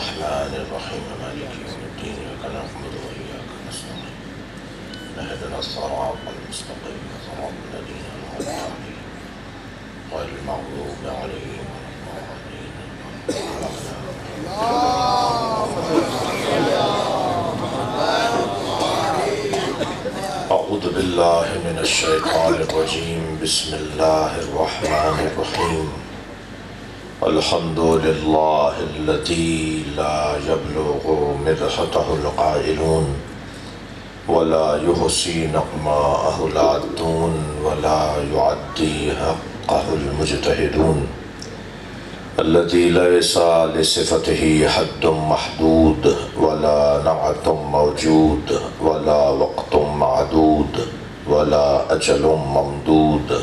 الرحمن الرحيم مالك يوم الدين إياك نعبد وإياك نستعين اهدنا الصراط المستقيم صراط الذين أنعمت عليهم غير المغضوب عليهم ولا الضالين. أعوذ بالله من الشيطان الرجيم. بسم الله الرحمن الرحيم. الحمد لله الذي لا يبلغ مدحته القائلون ولا يحصي نقماءه العادون ولا يعدي حقه المجتهدون الذي ليس لصفته حد محدود ولا نعت موجود ولا وقت معدود ولا أجل ممدود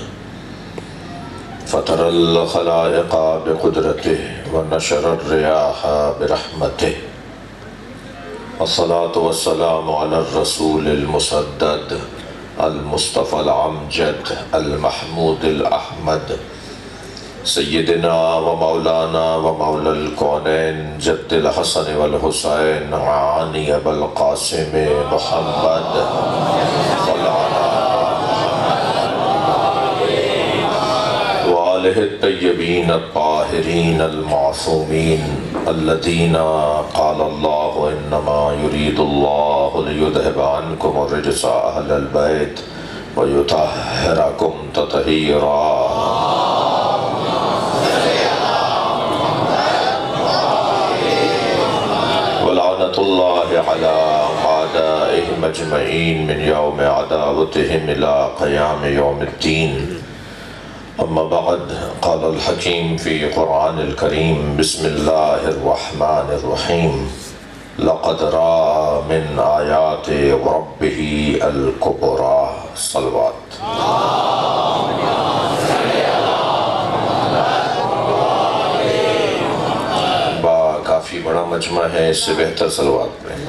فترى الخلائق بقدرته ونشر الرياح برحمته والصلاة والسلام على الرسول المسدد المصطفى العمجد المحمود الأحمد سيدنا ومولانا ومولى الكونين جد الحسن والحسين عاني أبا القاسم محمد وآله الطيبين الطاهرين المعصومين الذين قال الله إنما يريد الله ليذهب عنكم الرجس أهل البيت ويطهركم تطهيرا. ولعنة الله على أعدائهم أجمعين من يوم عداوتهم إلى قيام يوم الدين. أما بعد، قال الحكيم في قرآن الكريم بسم الله الرحمن الرحيم لقد رأى من آيات ربه الكبرى. صلوات. کافی بڑا مجمع ہے، اس سے بہتر صلوات پڑھیں.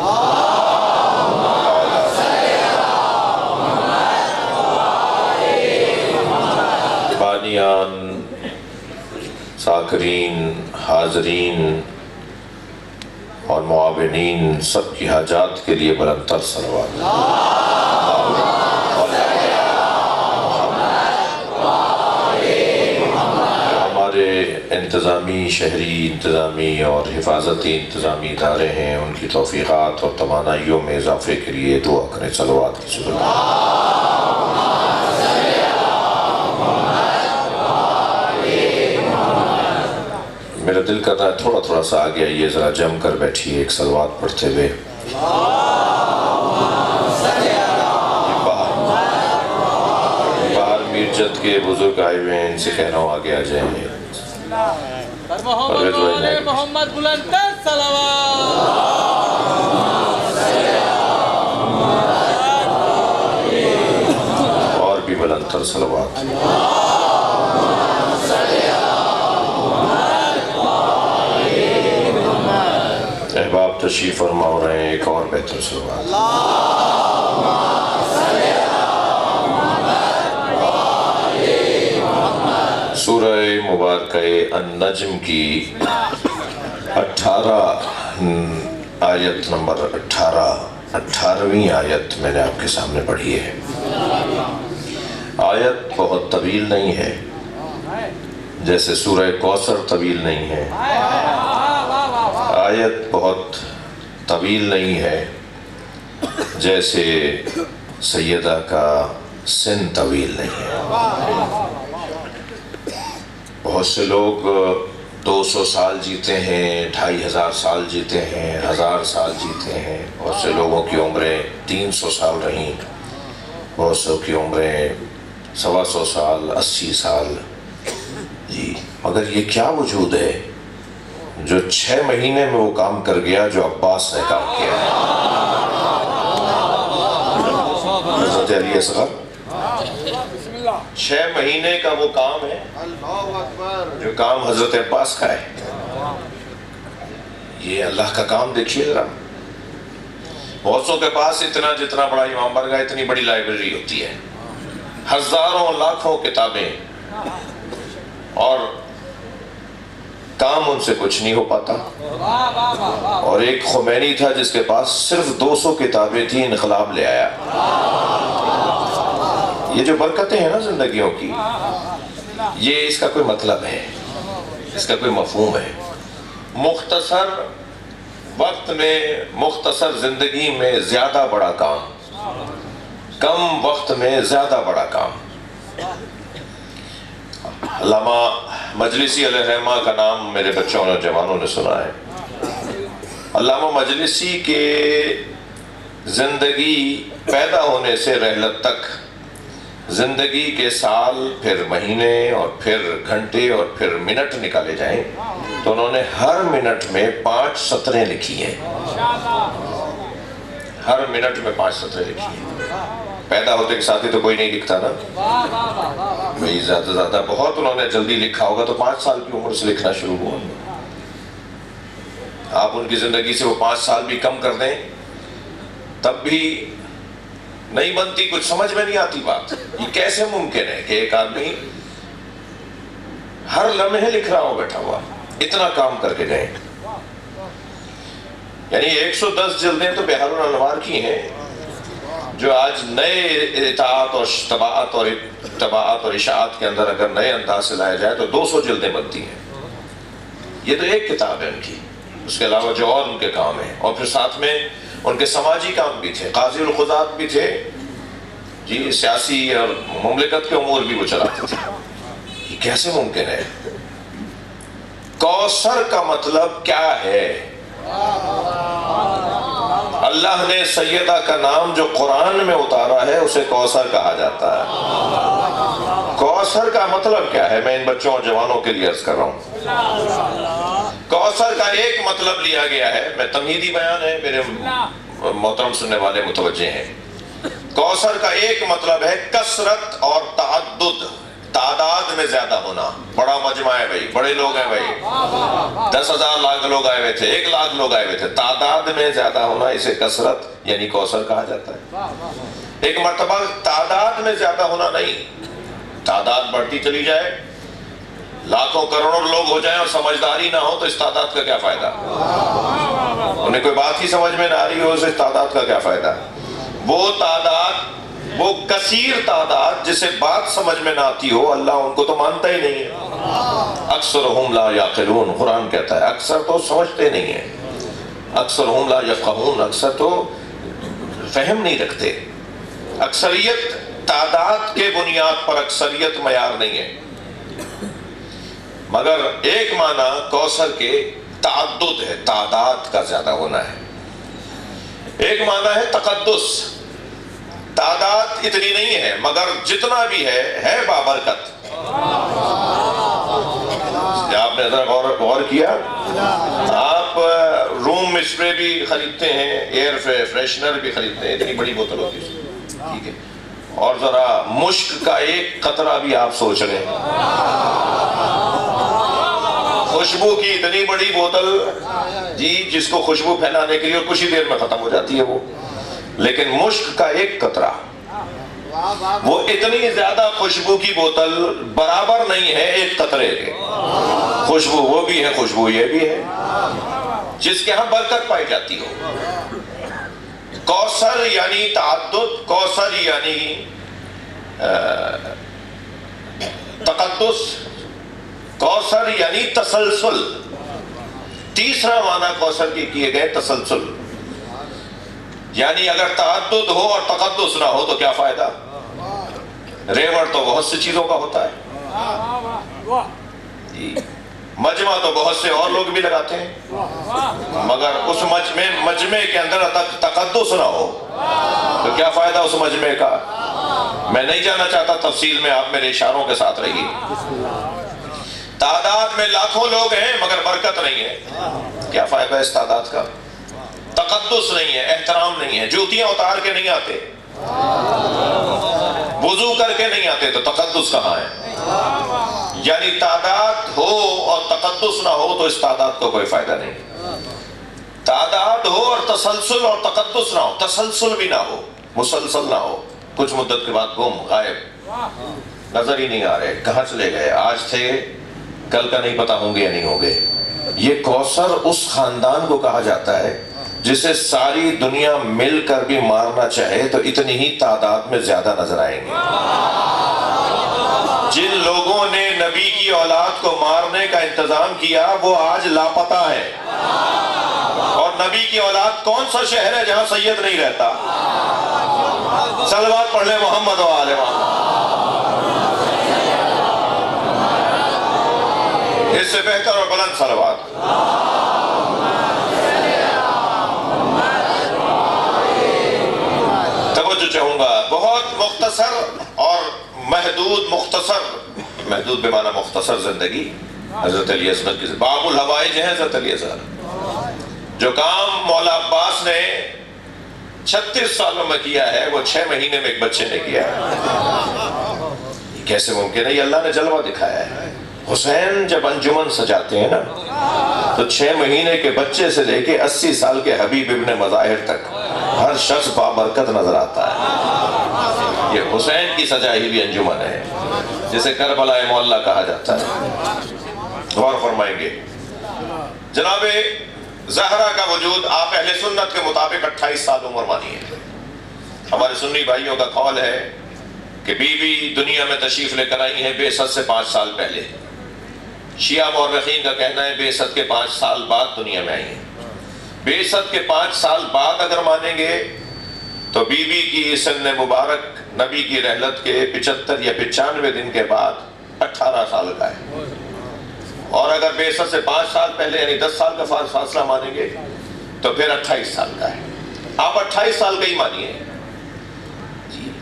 بانیان، ساکرین، حاضرین اور معاونین سب کی حاجات کے لیے بلند تر صلوات. انتظامی، شہری انتظامی اور حفاظتی انتظامی ادارے ہیں، ان کی توفیقات اور توانائیوں میں اضافے کے لیے دعا کریں. صلوات کی ضرورت. میرا دل کر رہا ہے تھوڑا تھوڑا سا آگے آئیے، ذرا جم کر بیٹھیے ایک صلوات پڑھتے ہوئے. باہر میرجت کے بزرگ آئے ہوئے ہیں، ان سے کہہ رہا ہوں آگے آ جائیں. محمد بلند تر صلوات. اور بھی بلند تر صلوات. احباب تشریف فرما ہو رہے ہیں، ایک اور بہتر صلوات. سورہ مبارکہ النجم کی 18 نمبر 18ویں آیت میں نے آپ کے سامنے پڑھی ہے. آیت بہت طویل نہیں ہے، جیسے سورہ کوثر طویل نہیں ہے. آیت بہت طویل نہیں ہے، جیسے سیدہ کا سن طویل نہیں ہے. بہت سے لوگ 200 سال جیتے ہیں، 2500 سال جیتے ہیں، 1000 سال جیتے ہیں. بہت سے لوگوں کی عمریں 300 سال رہیں، بہت سے کی عمریں 125 سال، 80 سال. جی مگر یہ کیا وجود ہے جو 6 مہینے میں وہ کام کر گیا جو عباس نے کام کیا ہے. حضرت علی اصغر 6 مہینے کا وہ کام ہے جو کام حضرت عباس کا ہے. یہ اللہ کا کام دیکھیے ذرا. بہت سو کے پاس اتنا جتنا بڑا امام برگاہ اتنی بڑی لائبریری ہوتی ہے، ہزاروں لاکھوں کتابیں، اور کام ان سے کچھ نہیں ہو پاتا. اور ایک خمینی تھا جس کے پاس صرف 200 کتابیں تھیں، انقلاب لے آیا. یہ جو برکتیں ہیں نا زندگیوں کی، یہ اس کا کوئی مطلب ہے، اس کا کوئی مفہوم ہے. مختصر وقت میں، مختصر زندگی میں زیادہ بڑا کام، کم وقت میں زیادہ بڑا کام. علامہ مجلسی علیہ الرحمہ کا نام میرے بچوں اور جوانوں نے سنا ہے. علامہ مجلسی کے زندگی پیدا ہونے سے رحلت تک، زندگی کے سال، پھر مہینے اور پھر گھنٹے اور پھر منٹ نکالے جائیں تو انہوں نے ہر منٹ میں 5 سطریں لکھی ہیں. ہر منٹ میں 5 سطریں لکھی ہیں. پیدا ہوتے کے ساتھ ہی تو کوئی نہیں لکھتا نا بھئی، زیادہ زیادہ بہت انہوں نے جلدی لکھا ہوگا تو 5 سال کی عمر سے لکھنا شروع ہوا. آپ ان کی زندگی سے وہ 5 سال بھی کم کر دیں تب بھی نہیں بنتی، کچھ سمجھ میں نہیں آتی بات. یہ کیسے ممکن ہے کہ ایک آدمی ہر لمحے لکھ رہا ہو بیٹھا ہوا، اتنا کام کر کے گئے. یعنی 110 جلدیں تو بحار الانوار کی ہیں، جو آج نئے اطاعت اور طباعت اور اشاعت کے اندر اگر نئے انداز سے لایا جائے تو 200 جلدیں بنتی ہیں. یہ تو ایک کتاب ہے ان کی، اس کے علاوہ جو اور ان کے کام ہیں. اور پھر ساتھ میں ان کے سماجی کام بھی تھے، قاضی القضات بھی تھے جی، سیاسی اور مملکت کے امور بھی وہ چلاتے تھے. یہ کیسے ممکن ہے؟ کوثر کا مطلب کیا ہے؟ اللہ نے سیدہ کا نام جو قرآن میں اتارا ہے اسے کوثر کہا جاتا ہے. کوثر کا مطلب کیا ہے؟ میں ان بچوں اور جوانوں کے لیے عرض کر رہا ہوں. کوثر کا ایک مطلب لیا گیا ہے، میں تمہیدی بیان ہے، میرے محترم سننے والے متوجہ ہیں. کوثر کا ایک مطلب ہے کثرت اور تعدد، تعداد میں زیادہ ہونا. بڑا مجمع ہے بھائی، بڑے لوگ ہیں بھائی، 10,000 لاکھ لوگ آئے ہوئے تھے، 1 لاکھ لوگ آئے ہوئے تھے. تعداد میں زیادہ ہونا، اسے کثرت یعنی کوثر کہا جاتا ہے. ایک مرتبہ تعداد میں زیادہ ہونا نہیں، تعداد بڑھتی چلی جائے، لاکھوں کروڑوں لوگ ہو جائیں اور سمجھداری نہ ہو تو اس تعداد کا کیا فائدہ؟ انہیں کوئی بات ہی سمجھ میں نہ آ رہی ہو، اس تعداد کا کیا فائدہ؟ وہ تعداد، وہ کثیر تعداد جسے بات سمجھ میں نہ آتی ہو، اللہ ان کو تو مانتا ہی نہیں ہے. اکثرہم لا یعقلون، قرآن کہتا ہے اکثر تو سمجھتے نہیں ہیں. اکثرہم لا یفقہون، اکثر تو فہم نہیں رکھتے. اکثریت تعداد کے بنیاد پر اکثریت معیار نہیں ہے. مگر ایک معنی کوثر کے تعدد ہے، تعداد کا زیادہ ہونا ہے. ایک معنی ہے تقدس، تعداد اتنی نہیں ہے مگر جتنا بھی ہے بابرکت. آپ نے ذرا غور کیا، آپ روم اسپرے بھی خریدتے ہیں، ایئر فریشنر بھی خریدتے ہیں، اتنی بڑی بوتل ہوتی ہے، ٹھیک ہے، اور ذرا مشک کا ایک قطرہ بھی آپ سوچ رہے ہیں، خوشبو کی اتنی بڑی بوتل جی، جس کو خوشبو پھیلانے کے لیے کچھ ہی دیر میں ختم ہو جاتی ہے وہ. لیکن مشک کا ایک قطرہ، وہ اتنی زیادہ خوشبو کی بوتل برابر نہیں ہے ایک قطرے کے. خوشبو وہ بھی ہے، خوشبو یہ بھی ہے، جس کے ہاں برکت پائی جاتی ہو. کوثر یعنی تعدد، کوثر یعنی تقدس، کوثر یعنی تسلسل. تیسرا معنی کوثر کی کیے گئے تسلسل، یعنی اگر تعدد ہو اور تقدس نہ ہو تو کیا فائدہ؟ ریوڑ تو بہت سی چیزوں کا ہوتا ہے جی، مجمع تو بہت سے اور لوگ بھی لگاتے ہیں، مگر اس مجمع کے اندر تقدس نہ ہو تو کیا فائدہ اس مجمع کا؟ میں نہیں جانا چاہتا تفصیل میں، آپ میرے اشاروں کے ساتھ رہیے. تعداد میں لاکھوں لوگ ہیں مگر برکت نہیں ہے، کیا فائدہ اس تعداد کا؟ تقدس نہیں ہے، احترام نہیں ہے، جوتیاں اتار کے نہیں آتے، وضو کر کے نہیں آتے، تو تقدس کہاں ہے؟ یعنی تعداد ہو اور تقدس نہ ہو تو اس تعداد کو کوئی فائدہ نہیں. تعداد ہو اور تسلسل اور تقدس نہ ہو، تسلسل بھی نہ ہو، مسلسل نہ ہو، کچھ مدت کے بعد گم، غائب، نظر ہی نہیں آ رہے، کہاں چلے گئے؟ آج تھے کل کا نہیں پتا ہوں گے یا نہیں ہوں گے. یہ کوثر اس خاندان کو کہا جاتا ہے جسے ساری دنیا مل کر بھی مارنا چاہے تو اتنی ہی تعداد میں زیادہ نظر آئیں گے. جن لوگوں نے نبی کی اولاد کو مارنے کا انتظام کیا وہ آج لاپتہ ہے. اور نبی کی اولاد کون سا شہر ہے جہاں سید نہیں رہتا؟ صلوات پڑھ لیں محمد و آل محمد. اس سے بہتر اور بلند صلوات. توجہ چاہوں گا. بہت مختصر اور محدود بمعنی مختصر زندگی حضرت علی اصغر کی. باب الحوائج ہیں حضرت علی اصغر. جو کام مولا عباس نے 36 سالوں میں کیا ہے وہ 6 مہینے میں ایک بچے نے کیا ہے. کیسے ممکن ہے؟ یہ اللہ نے جلوہ دکھایا ہے. حسین جب انجمن سجاتے ہیں نا تو 6 مہینے کے بچے سے لے کے 80 سال کے حبیب ابن مظاہر تک ہر شخص بابرکت نظر آتا ہے. یہ حسین کی سجائی ہوئی انجمن ہے جسے کربلا معلی کہا جاتا ہے. غور فرمائیں گے. جناب زہرا کا وجود آپ اہل سنت کے مطابق 28 سال عمر مانی ہے. ہمارے سنی بھائیوں کا قول ہے کہ بی بی دنیا میں تشریف لے کر آئی ہیں بعثت سے 5 سال پہلے. شیعہ مورخین کا کہنا ہے بعثت کے 5 سال بعد دنیا میں آئی ہیں. بعثت کے 5 سال بعد اگر مانیں گے تو بی بی کی سن مبارک نبی کی رحلت کے 75 یا 95 دن کے بعد 18 سال کا ہے. اور اگر بعثت سے 5 سال پہلے یعنی 10 سال کا فاصلہ مانیں گے تو پھر 28 سال کا ہے. آپ 28 سال کا ہی مانیے.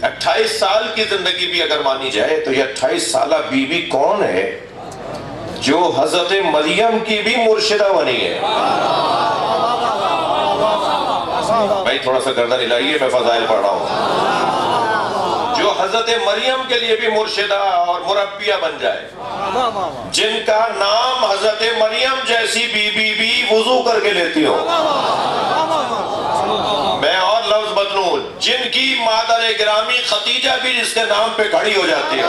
28 سال کی زندگی بھی اگر مانی جائے تو یہ 28 سالہ بی بی کون ہے جو حضرت مریم کی بھی مرشدہ بنی ہے. بھائی تھوڑا سا گردن ہلائیے، میں فضائل پڑھ رہا ہوں. جو حضرت مریم کے لیے بھی مرشدہ اور مربیہ بن جائے، جن کا نام حضرت مریم جیسی بی بی بھی وضو کر کے لیتی ہو. میں اور لفظ بدلوں، جن کی مادر گرامی خدیجہ بھی جس کے نام پہ کھڑی ہو جاتی ہے.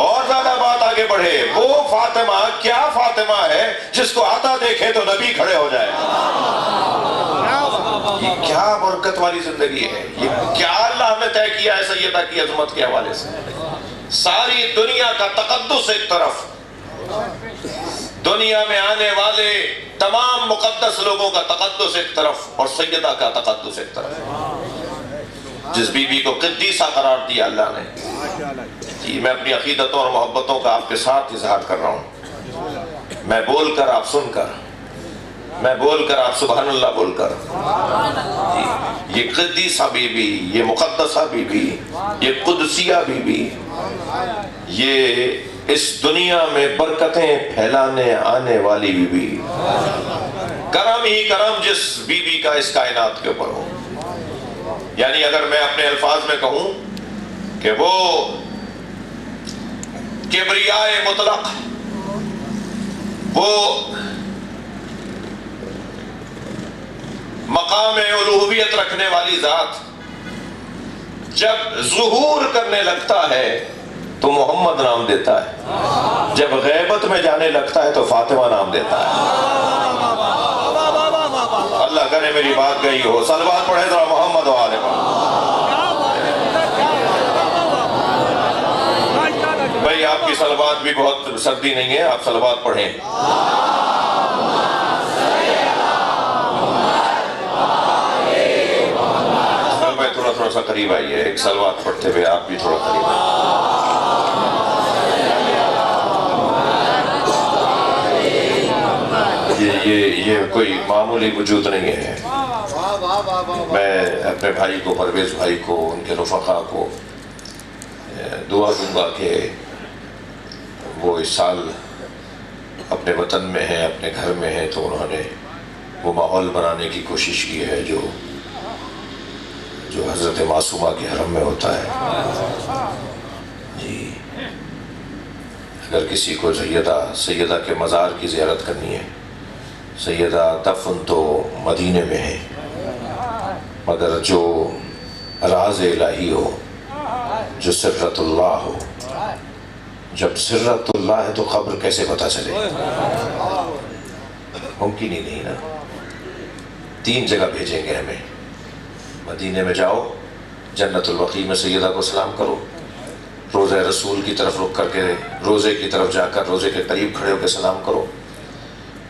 اور زیادہ بات آگے بڑھے، وہ فاطمہ، کیا فاطمہ ہے جس کو آتا دیکھے تو نبی کھڑے ہو جائے. یہ کیا برکت والی زندگی ہے. یہ کیا اللہ نے طے کیا ہے سیدہ کی عظمت کے حوالے سے. ساری دنیا کا تقدس ایک طرف، دنیا میں آنے والے تمام مقدس لوگوں کا تقدس ایک طرف اور سیدہ کا تقدس ایک طرف. جس بی بی کو قدیسہ قرار دیا اللہ نے. جی میں اپنی عقیدتوں اور محبتوں کا آپ کے ساتھ اظہار کر رہا ہوں. میں بول کر آپ سن کر، میں بول کر آپ سبحان اللہ بول کر. یہ قدیسہ بی بی، یہ مقدسہ بی بی، یہ قدسیہ بی بی، یہ اس دنیا میں برکتیں پھیلانے آنے والی بی بی. کرم ہی کرم جس بی بی کا اس کائنات کے اوپر ہو. یعنی اگر میں اپنے الفاظ میں کہوں کہ وہ کبریاء مطلق، وہ مقام الوہیت رکھنے والی ذات جب ظہور کرنے لگتا ہے تو محمد نام دیتا ہے، جب غیبت میں جانے لگتا ہے تو فاطمہ نام دیتا ہے. اللہ کرے میری بات گئی ہو. صلوات پڑھے ذرا محمد و آل محمد. بھائی آپ کی صلوات بھی بہت سردی نہیں ہے، آپ صلوات پڑھیں. تھوڑا سا قریب آئیے، ایک صلوات پڑھتے ہوئے آپ بھی تھوڑا قریب آئیے. یہ کوئی معمولی وجود نہیں ہے. میں اپنے بھائی کو، پرویز بھائی کو، ان کے رفقا کو دعا دوں گا کہ وہ اس سال اپنے وطن میں ہیں، اپنے گھر میں ہیں، تو انہوں نے وہ ماحول بنانے کی کوشش کی ہے جو حضرت معصومہ کے حرم میں ہوتا ہے. جی اگر کسی کو سیدہ کے مزار کی زیارت کرنی ہے، سیدہ دفن تو مدینے میں ہے، مگر جو راز الہی ہو، جو سرت اللہ ہو، جب سرت اللہ ہے تو قبر کیسے پتہ چلے؟ ممکن ہی نہیں نا۔ 3 جگہ بھیجیں گے ہمیں، مدینے میں جاؤ، جنت البقیع میں سیدہ کو سلام کرو، روضہ رسول کی طرف رخ کر کے روضے کی طرف جا کر روضے کے قریب کھڑے ہو کے سلام کرو،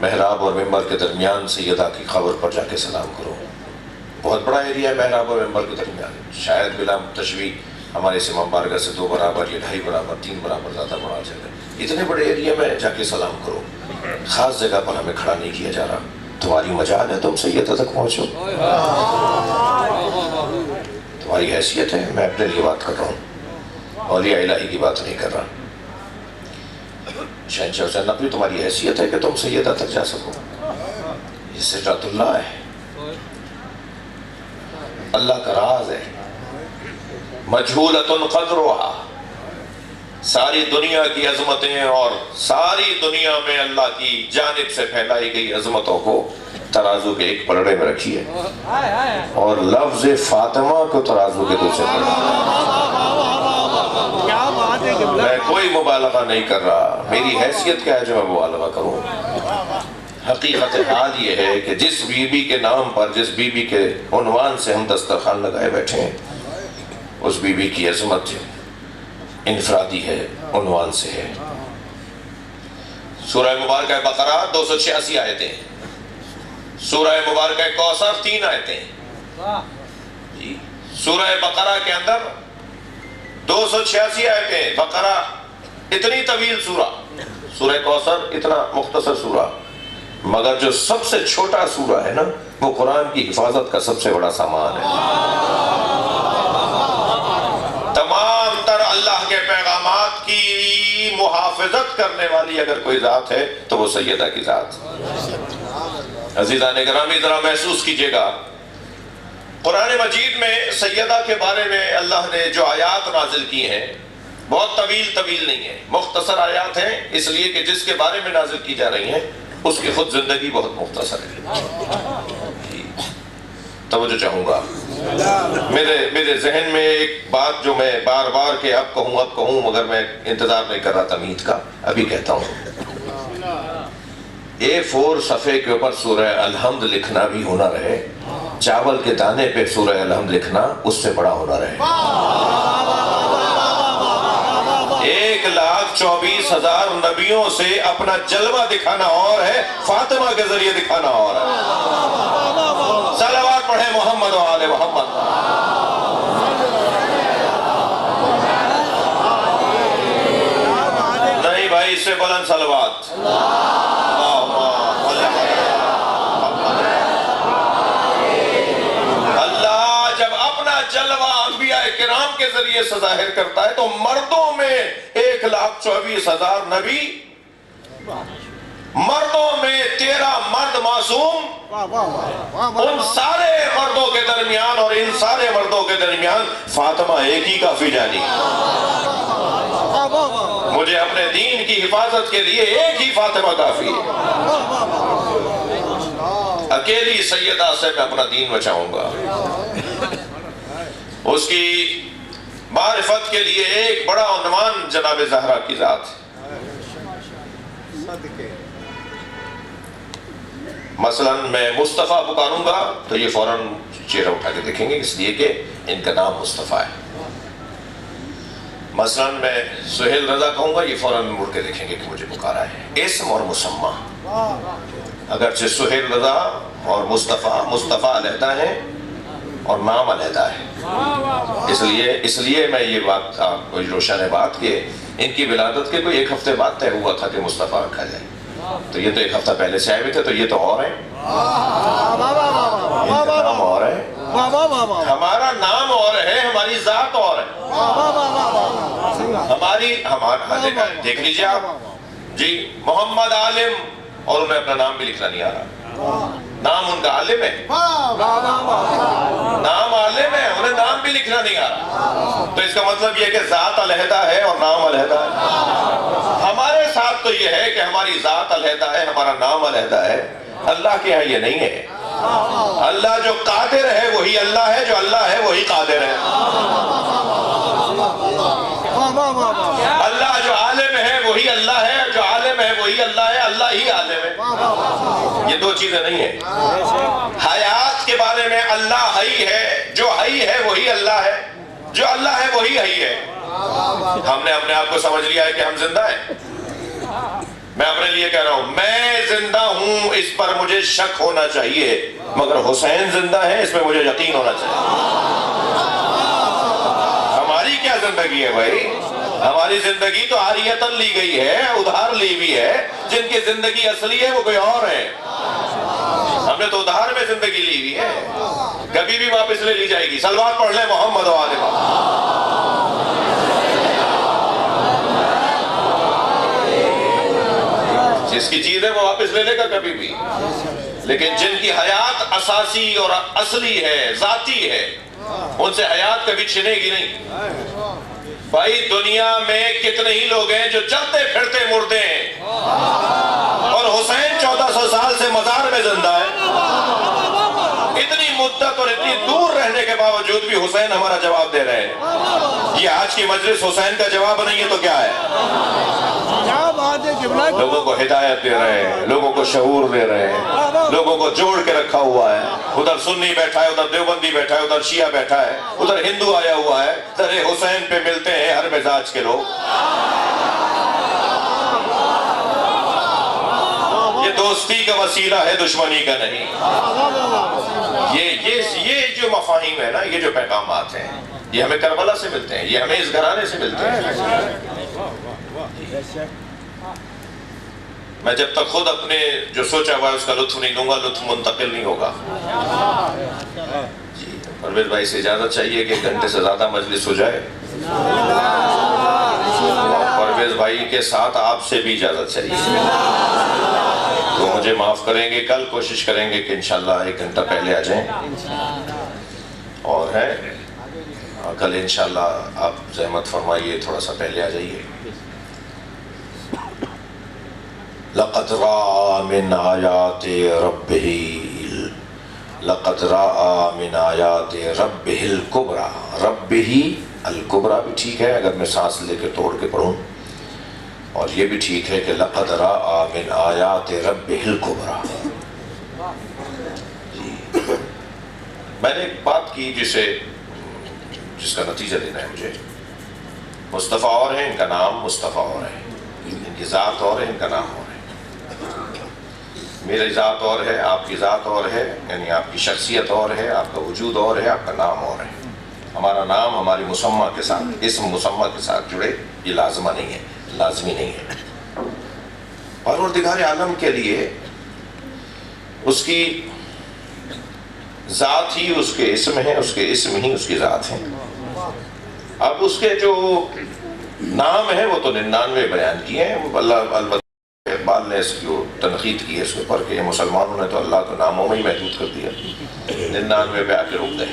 محراب اور ممبر کے درمیان سیدہ کی قبر پر جا کے سلام کرو۔ بہت بڑا ایریا ہے محراب اور ممبر کے درمیان، شاید بلا تشبیہ ہمارے اس امام بارگاہ سے 2 برابر یا 2.5 برابر 3 برابر زیادہ بڑا جگہ، اتنے بڑے ایریا میں جا کے سلام کرو۔ خاص جگہ پر ہمیں کھڑا نہیں کیا جا رہا، تمہاری مجال ہے تم سیدہ تک پہنچو، تمہاری حیثیت ہے۔ میں اپنے لیے بات کر رہا ہوں، اولیاء الہی کی بات نہیں کر رہا۔ شہنشاہ حسین نقوی تمہاری حیثیت ہے کہ تم سیدہ تک جا سکو، یہ سدرۃ اللہ ہے، اللہ کا راز ہے، مجہولۃ قدرہا۔ ساری دنیا کی عظمتیں اور ساری دنیا میں اللہ کی جانب سے پھیلائی گئی عظمتوں کو ترازو کے ایک پلڑے میں رکھیے اور لفظ فاطمہ کو ترازو کے دوسرے پلڑے میں۔ میں کوئی مبالغہ نہیں کر رہا، میری حیثیت کیا ہے جو میں مبالغہ کروں؟ حقیقت حال یہ ہے کہ جس بی بی کے نام پر، جس بی بی کے عنوان سے ہم دسترخوان لگائے بیٹھے ہیں، اس بی بی کی عظمت انفرادی ہے، عنوان سے ہے۔ سورہ مبارکہ بقرہ 286 آیتیں، سورہ مبارکہ کوثر 3 آیتیں، سورہ بقرہ کے اندر 286 آیتیں۔ بقرہ اتنی طویل سورہ، سورہ کوثر اتنا مختصر سورہ، مگر جو سب سے چھوٹا سورہ ہے نا، وہ قرآن کی حفاظت کا سب سے بڑا سامان ہے۔ تمام تر اللہ کے پیغامات کی محافظت کرنے والی اگر کوئی ذات ہے تو وہ سیدہ کی ذات۔ عزیزان گرامی، ذرا محسوس کیجئے گا، قرآن مجید میں سیدہ کے بارے میں اللہ نے جو آیات نازل کی ہیں بہت طویل نہیں ہیں، مختصر آیات ہیں، اس لیے کہ جس کے بارے میں نازل کی جا رہی ہیں اس کی خود زندگی بہت مختصر ہے۔ توجہ چاہوں گا، میرے ذہن میں ایک بات جو میں بار بار کہ اب کہوں مگر میں انتظار نہیں کر رہا تمہید کا، ابھی کہتا ہوں۔ A4 صفحے کے اوپر سورہ الحمد لکھنا بھی ہنر ہے، چاول کے دانے پہ سورہ الحمد لکھنا اس سے بڑا ہنر ہے۔ 1,24,000 نبیوں سے اپنا جلوہ دکھانا اور ہے، فاطمہ کے ذریعے دکھانا اور ہے۔ صلوات پڑھیں محمد و آل محمد۔ نہیں بھائی، اس سے بلند صلوات۔ اللہ جب اپنا جلوہ انبیاء کرام کے ذریعے سے ظاہر کرتا ہے تو مردوں میں 1,24,000 نبی، مردوں میں 13 مرد معصوم، ان سارے مردوں کے درمیان اور ان سارے مردوں کے درمیان فاطمہ ایک ہی کافی جانی۔ مجھے اپنے دین کی حفاظت کے لیے ایک ہی فاطمہ کافی ہے۔ اکیلی سیدہ سے میں اپنا دین بچاؤں گا۔ اس کی معرفت کے لیے ایک بڑا عنوان جناب زہرا کی ذات۔ مثلا میں مصطفیٰ پکاروں گا تو یہ فوراً چہرہ اٹھا کے دیکھیں گے، اس لیے کہ ان کا نام مصطفیٰ ہے۔ مثلا میں سہیل رضا کہوں گا، یہ فوراً مڑ کے دیکھیں گے کہ مجھے پکارا ہے۔ اسم اور مسمہ، اگرچہ سہیل رضا اور مصطفیٰ علیحدہ ہیں اور نام علیحدہ ہے، اس لیے میں یہ بات آپ کو روشن ہے بات کہ ان کی ولادت کے کوئی 1 ہفتے بعد طے ہوا تھا کہ مصطفیٰ رکھا جائے، تو یہ تو 1 ہفتہ پہلے سے آئے ہوئے تھے، تو یہ تو اور ہیں، ان کا نام اور ہے، ہمارا نام اور ہے، ہماری ذات اور ہے، ہمارا دیکھ لیجئے آپ جی، محمد عالم، اور انہیں اپنا نام بھی لکھنا نہیں آ رہا، نام ان کا عالم ہے، نام عالم ہے، انہیں نام بھی لکھنا نہیں آ رہا، تو اس کا مطلب یہ ہے کہ ذات علیحدہ ہے اور نام علیحدہ ہے۔ ہمارے ساتھ تو یہ ہے کہ ہماری ذات علیحدہ ہے، ہمارا نام علیحدہ ہے، اللہ کے ہاں یہ نہیں ہے۔ اللہ جو قادر ہے وہی اللہ ہے، جو اللہ ہے وہی قادر ہے۔ اللہ جو عالم ہے وہی اللہ ہے، جو عالم ہے وہی اللہ ہے، اللہ ہی عالم ہے۔ یہ دو چیزیں نہیں ہیں۔ حیات کے بارے میں اللہ حی ہے، جو حی ہے وہی اللہ ہے، جو اللہ ہے وہی حی ہے۔ ہم نے اپنے آپ کو سمجھ لیا ہے کہ ہم زندہ ہیں۔ میں اپنے لیے کہہ رہا ہوں، میں زندہ ہوں اس پر مجھے شک ہونا چاہیے، مگر حسین زندہ ہے اس میں مجھے یقین ہونا چاہیے۔ ہماری کیا زندگی ہے بھائی؟ ہماری زندگی تو عاریتاً لی گئی ہے، ادھار لی بھی ہے۔ جن کی زندگی اصلی ہے وہ کوئی اور ہے۔ ہم نے تو ادھار میں زندگی لی ہوئی ہے، کبھی بھی واپس لے لی جائے گی۔ صلوات پڑھ لیں محمد و آل محمد۔ جس کی چیز ہے وہ واپس لے لے گا کبھی بھی، لیکن جن کی حیات اساسی اور اصلی ہے، ذاتی ہے، ان سے حیات کبھی چھنے گی نہیں۔ بھائی دنیا میں کتنے ہی لوگ ہیں جو چلتے پھرتے مردے ہیں، اور حسین 1400 سال سے مزار میں زندہ ہے۔ اتنی مدت اور اتنی دور رہنے کے باوجود بھی حسین ہمارا جواب دے رہے ہیں۔ یہ آج کی مجلس حسین کا جواب نہیں ہے تو کیا ہے؟ لوگوں کو ہدایت دے رہے ہیں، لوگوں کو شعور دے رہے ہیں، لوگوں کو جوڑ کے رکھا ہوا ہے۔ ادھر سنی بیٹھا ہے، ادھر دیوبندی بیٹھا ہے، ادھر شیعہ بیٹھا ہے، ادھر ہندو آیا ہوا ہے۔ در حسین پہ ملتے ہیں ہر مزاج کے لوگ۔ یہ دوستی کا وسیلہ ہے، دشمنی کا نہیں۔ یہ جو مفاہیم ہے نا، یہ جو پیغامات ہیں، یہ ہمیں کربلا سے ملتے ہیں، یہ ہمیں اس گھرانے سے ملتے ہیں۔ میں جب تک خود اپنے جو سوچا ہوا ہے اس کا لطف نہیں لوں گا، لطف منتقل نہیں ہوگا۔ جی پرویز بھائی سے اجازت چاہیے کہ 1 گھنٹے سے زیادہ مجلس ہو جائے، اور پرویز بھائی کے ساتھ آپ سے بھی اجازت چاہیے، تو مجھے معاف کریں گے۔ کل کوشش کریں گے کہ انشاءاللہ 1 گھنٹہ پہلے آ جائیں، اور ہے کل انشاءاللہ آپ زحمت فرمائیے تھوڑا سا پہلے آ جائیے۔ لقد رأى من آیات ربہ لقد رأى من آیات ربہ الکبریٰ۔ ربہ الکبریٰ بھی ٹھیک ہے اگر میں سانس لے کے توڑ کے پڑھوں، اور یہ بھی ٹھیک ہے کہ لقد رأى من آیات ربہ الکبریٰ۔ میں نے ایک بات کی جس کا نتیجہ لینا ہے مجھے۔ مصطفیٰ اور ہیں، ان کا نام مصطفیٰ اور ہے، ان کی ذات اور ہے، ان کا نام اور ہے۔ میری ذات اور ہے، آپ کی ذات اور ہے، یعنی آپ کی شخصیت اور ہے، آپ کا وجود اور ہے، آپ کا نام اور ہے۔ ہمارا نام ہماری مسمہ کے ساتھ، اسم مسمہ کے ساتھ جڑے، یہ لازمہ نہیں ہے، لازمی نہیں ہے۔ پروردگار عالم کے لیے اس کی ذات ہی اس کے اسم ہے، اس کے اسم ہی اس کی ذات ہے۔ اب اس کے جو نام ہیں وہ تو 99 بیان کیے ہیں۔ اللہ البتہ اقبال نے اس کی تنقید کی ہے اس کے اوپر کہ مسلمانوں نے تو اللہ کو ناموں میں ہی محدود کر دیا، 99 پہ آ کے رک گئے۔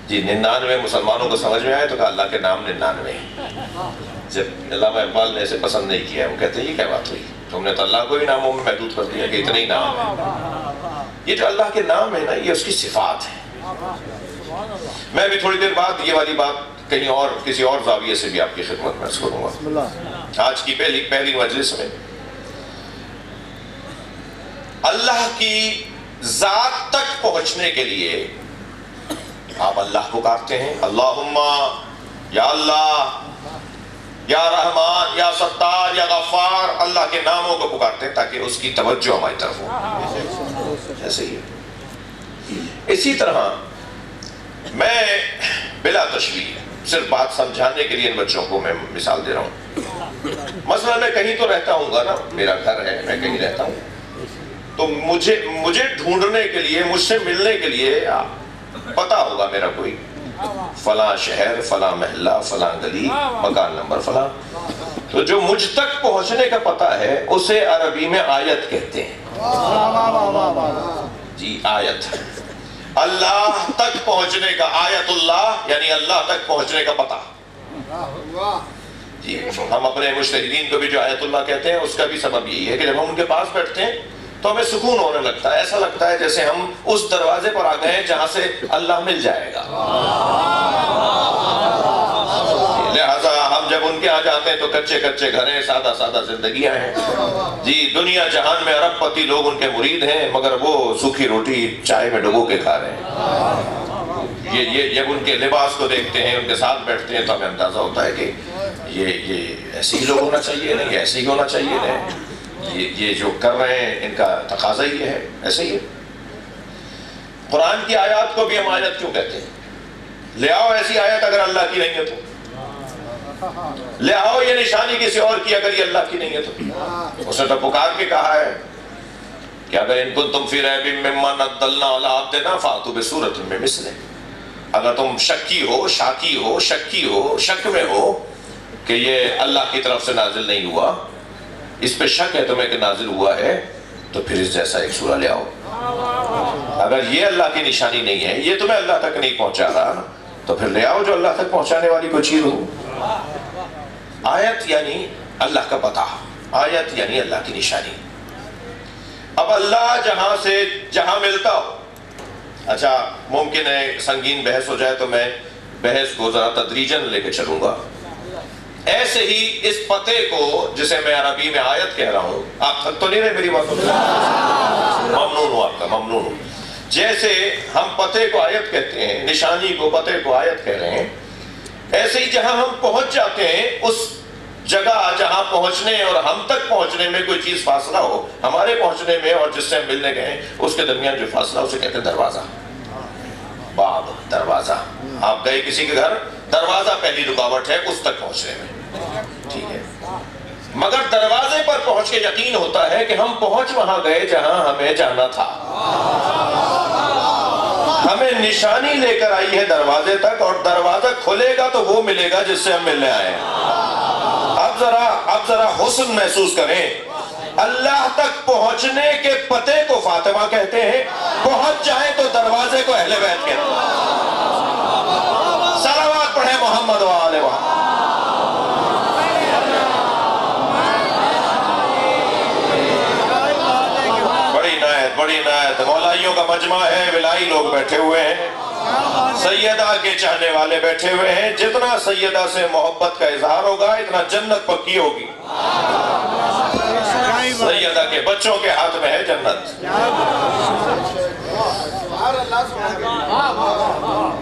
جی 99 مسلمانوں کو سمجھ میں آئے تو کہا اللہ کے نام 99 ہیں۔ جب علامہ اقبال نے اسے پسند نہیں کیا، وہ کہتے ہیں یہ کیا بات ہوئی، تم نے تو اللہ کو ہی ناموں میں محدود کر دیا کہ اتنے ہی نام ہیں۔ یہ جو اللہ کے نام ہے نا، یہ اس کی صفات ہے۔ میں بھی تھوڑی دیر بعد یہ والی بات کہیں اور کسی اور زاویے سے بھی آپ کی خدمت میں کروں گا۔ آج کی پہلی مجلس میں اللہ کی ذات تک پہنچنے کے لیے آپ اللہ پکارتے ہیں، اللہم یا اللہ، یا رحمان، یا ستار، یا غفار، اللہ کے ناموں کو پکارتے ہیں تاکہ اس کی توجہ ہماری طرف ہو۔ ایسے ہی اسی طرح میں بلا تشبیہ صرف بات سمجھانے کے لیے ان بچوں کو میں مثال دے رہا ہوں۔ مثلا میں کہیں تو رہتا ہوں گا نا، میرا گھر ہے، میں کہیں رہتا ہوں، تو مجھے ڈھونڈنے کے لیے، مجھ سے ملنے کے لیے پتا ہوگا میرا کوئی، فلاں شہر، فلاں محلہ، فلاں گلی، مکان نمبر فلاں، تو جو مجھ تک پہنچنے کا پتا ہے اسے عربی میں آیت کہتے ہیں۔ جی آیت، اللہ تک پہنچنے کا، آیت اللہ یعنی اللہ تک پہنچنے کا پتہ۔ جی ہم اپنے مجتہدین کو بھی جو آیت اللہ کہتے ہیں اس کا بھی سبب یہی ہے کہ جب ہم ان کے پاس بیٹھتے ہیں تو ہمیں سکون ہونے لگتا ہے، ایسا لگتا ہے جیسے ہم اس دروازے پر آ گئے ہیں جہاں سے اللہ مل جائے گا۔ لہذا ہم جب ان کے آ جاتے ہیں تو کچے کچے گھر ہیں، سادہ سادہ زندگیاں ہیں جی، دنیا جہان میں ارب پتی لوگ ان کے مرید ہیں، مگر وہ سوکھی روٹی چائے میں ڈبو کے کھا رہے ہیں۔ یہ جب ان کے لباس کو دیکھتے ہیں، ان کے ساتھ بیٹھتے ہیں تو ہمیں اندازہ ہوتا ہے کہ یہ ایسے ہی لوگ ہونا چاہیے نہیں، ایسے ہی ہونا چاہیے نہیں، یہ جو کر رہے ہیں ان کا تقاضا یہ ہے، ایسے ہی ہے۔ قرآن کی آیات کو بھی ہم آیت کیوں کہتے ہیں؟ لے آؤ ایسی آیت اگر اللہ کی نہیں ہے تو، لے آؤ یہ نشانی کسی اور کی اگر یہ اللہ کی نہیں ہے تو۔ اس نے تو پکار کے کہا ہے کہ اگر ان کنتم فی ریب مما نزلنا علی عبدنا فأتوا بسورۃ من مثلہ، اگر تم شکی ہو، شاکی ہو، شکی ہو، شک میں ہو کہ یہ اللہ کی طرف سے نازل نہیں ہوا، اس پہ شک ہے تمہیں کہ نازل ہوا ہے، تو پھر اس جیسا ایک سورہ لے آؤ۔ اگر یہ اللہ کی نشانی نہیں ہے، یہ تمہیں اللہ تک نہیں پہنچا رہا، تو پھر لے آؤ جو اللہ تک پہنچانے والی کوئی چیز ہو۔ آیت یعنی اللہ کا پتہ، آیت یعنی اللہ کی نشانی۔ اب اللہ جہاں سے جہاں ملتا ہو، اچھا ممکن ہے سنگین بحث ہو جائے تو میں بحث کو ذرا تدریجاً لے کے چلوں گا۔ ایسے ہی اس پتے کو جسے میں عربی میں آیت کہہ رہا ہوں، آپ تھک تو نہیں رہے میری بات؟ ممنون ہوں آپ کا، ممنون ہوں۔ جیسے ہم پتے کو آیت کہتے ہیں، نشانی کو، پتے کو آیت کہہ رہے ہیں، ایسے ہی جہاں ہم پہنچ جاتے ہیں، اس جگہ جہاں پہنچنے اور ہم تک پہنچنے میں کوئی چیز فاصلہ ہو، ہمارے پہنچنے میں اور جس سے ہم ملنے گئے اس کے درمیان جو فاصلہ، اسے کہتے ہیں دروازہ، باب، دروازہ۔ آپ گئے کسی کے گھر، دروازہ پہلی رکاوٹ ہے اس تک پہنچنے میں، ٹھیک ہے، مگر دروازے پر پہنچ کے یقین ہوتا ہے کہ ہم پہنچ وہاں گئے جہاں ہمیں جانا تھا۔ ہمیں نشانی لے کر آئی ہے دروازے تک، اور دروازہ کھلے گا تو وہ ملے گا جس سے ہم ملنے آئے ہیں۔ اب ذرا حسن محسوس کریں، اللہ تک پہنچنے کے پتے کو فاطمہ کہتے ہیں، پہنچ جائیں تو دروازے کو اہل بیت کہتے ہیں۔ صلوات پڑھیں محمد و آل محمد۔ بڑی نایت، مولائیوں کا مجمع ہے، ولائی لوگ بیٹھے ہوئے ہیں، سیدہ کے چاہنے والے بیٹھے ہوئے ہیں۔ جتنا سیدہ سے محبت کا اظہار ہوگا اتنا جنت پکی ہوگی۔ سیدہ کے بچوں کے ہاتھ میں ہے جنت۔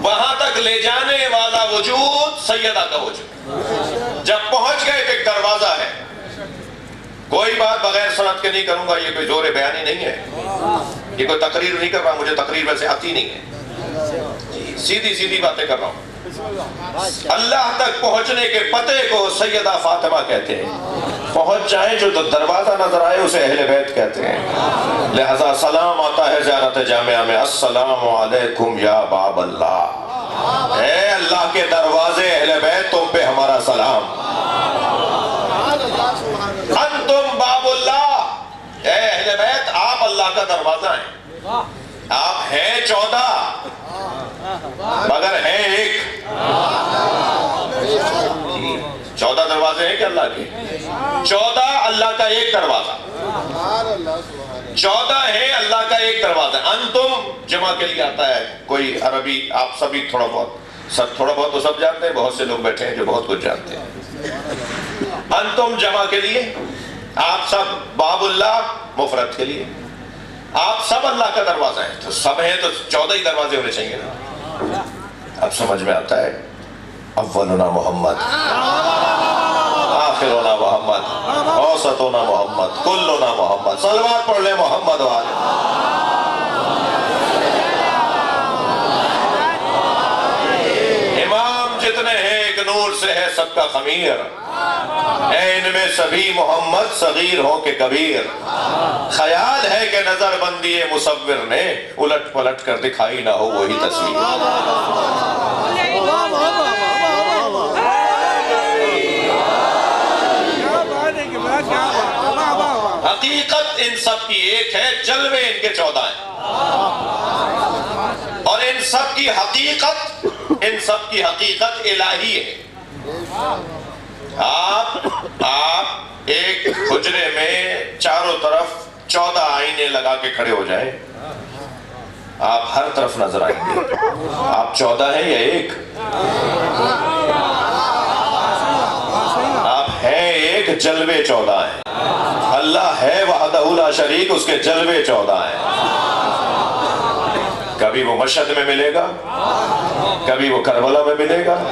وہاں تک لے جانے والا وجود سیدہ کا وجود۔ جب پہنچ گئے کہ ایک دروازہ ہے، کوئی بات بغیر سند کے نہیں کروں گا، یہ کوئی زور بیانی نہیں ہے، یہ کوئی تقریر نہیں کر رہا، مجھے تقریر ویسے آتی نہیں ہے، سیدھی سیدھی باتیں کر رہا ہوں۔ اللہ تک پہنچنے کے پتے کو سیدہ فاطمہ کہتے ہیں، پہنچ جائیں جو دروازہ نظر آئے اسے اہل بیت کہتے ہیں۔ لہذا سلام آتا ہے زیارت جامعہ میں، السلام علیکم یا باب اللہ، اے اللہ کے دروازے اہل بیت، تم پہ ہمارا سلام۔ انتم باب اللہ، اے اہل بیت آپ اللہ کا دروازہ ہیں۔ آپ ہیں 14 مگر ہیں ایک۔ 14 دروازے ہیں کہ اللہ کے؟ 14 اللہ کا ایک دروازہ، 14 ہیں اللہ کا ایک دروازہ۔ انتم جمع کے لیے آتا ہے، کوئی عربی آپ سبھی تھوڑا بہت تو سب جانتے ہیں، بہت سے لوگ بیٹھے ہیں جو بہت کچھ جانتے ہیں۔ انتم جمع کے لیے، آپ سب باب اللہ مفرد کے لیے، آپ سب اللہ کا دروازہ ہیں، تو سب ہیں تو 14 ہی دروازے ہونے چاہیے نا۔ اب سمجھ میں آتا ہے، اولنا محمد، آخرنا محمد، اوسطنا محمد، کلنا محمد۔ صلوات پڑھ لیں محمد والے۔ امام جتنے ہیں ایک نور سے ہے سب کا خمیر، اے ان میں سبھی محمد صغیر ہوں کہ کبیر۔ خیال ہے کہ نظر بندی مصور نے الٹ پلٹ کر دکھائی نہ ہو وہی تصویر۔ حقیقت ان سب کی ایک ہے، جلوے ان کے 14 ہیں، اور ان سب کی حقیقت الہی ہے۔ آپ ایک حجرے میں چاروں طرف 14 آئینے لگا کے کھڑے ہو جائیں، آپ ہر طرف نظر آئیں گے۔ آپ 14 ہیں یا ایک؟ آپ ہیں ایک، جلوے 14 ہیں۔ اللہ ہے وحدہ لا شریک، اس کے جلوے 14 ہیں۔ کبھی وہ مشہد میں ملے گا، کبھی وہ کربلا میں ملے گا،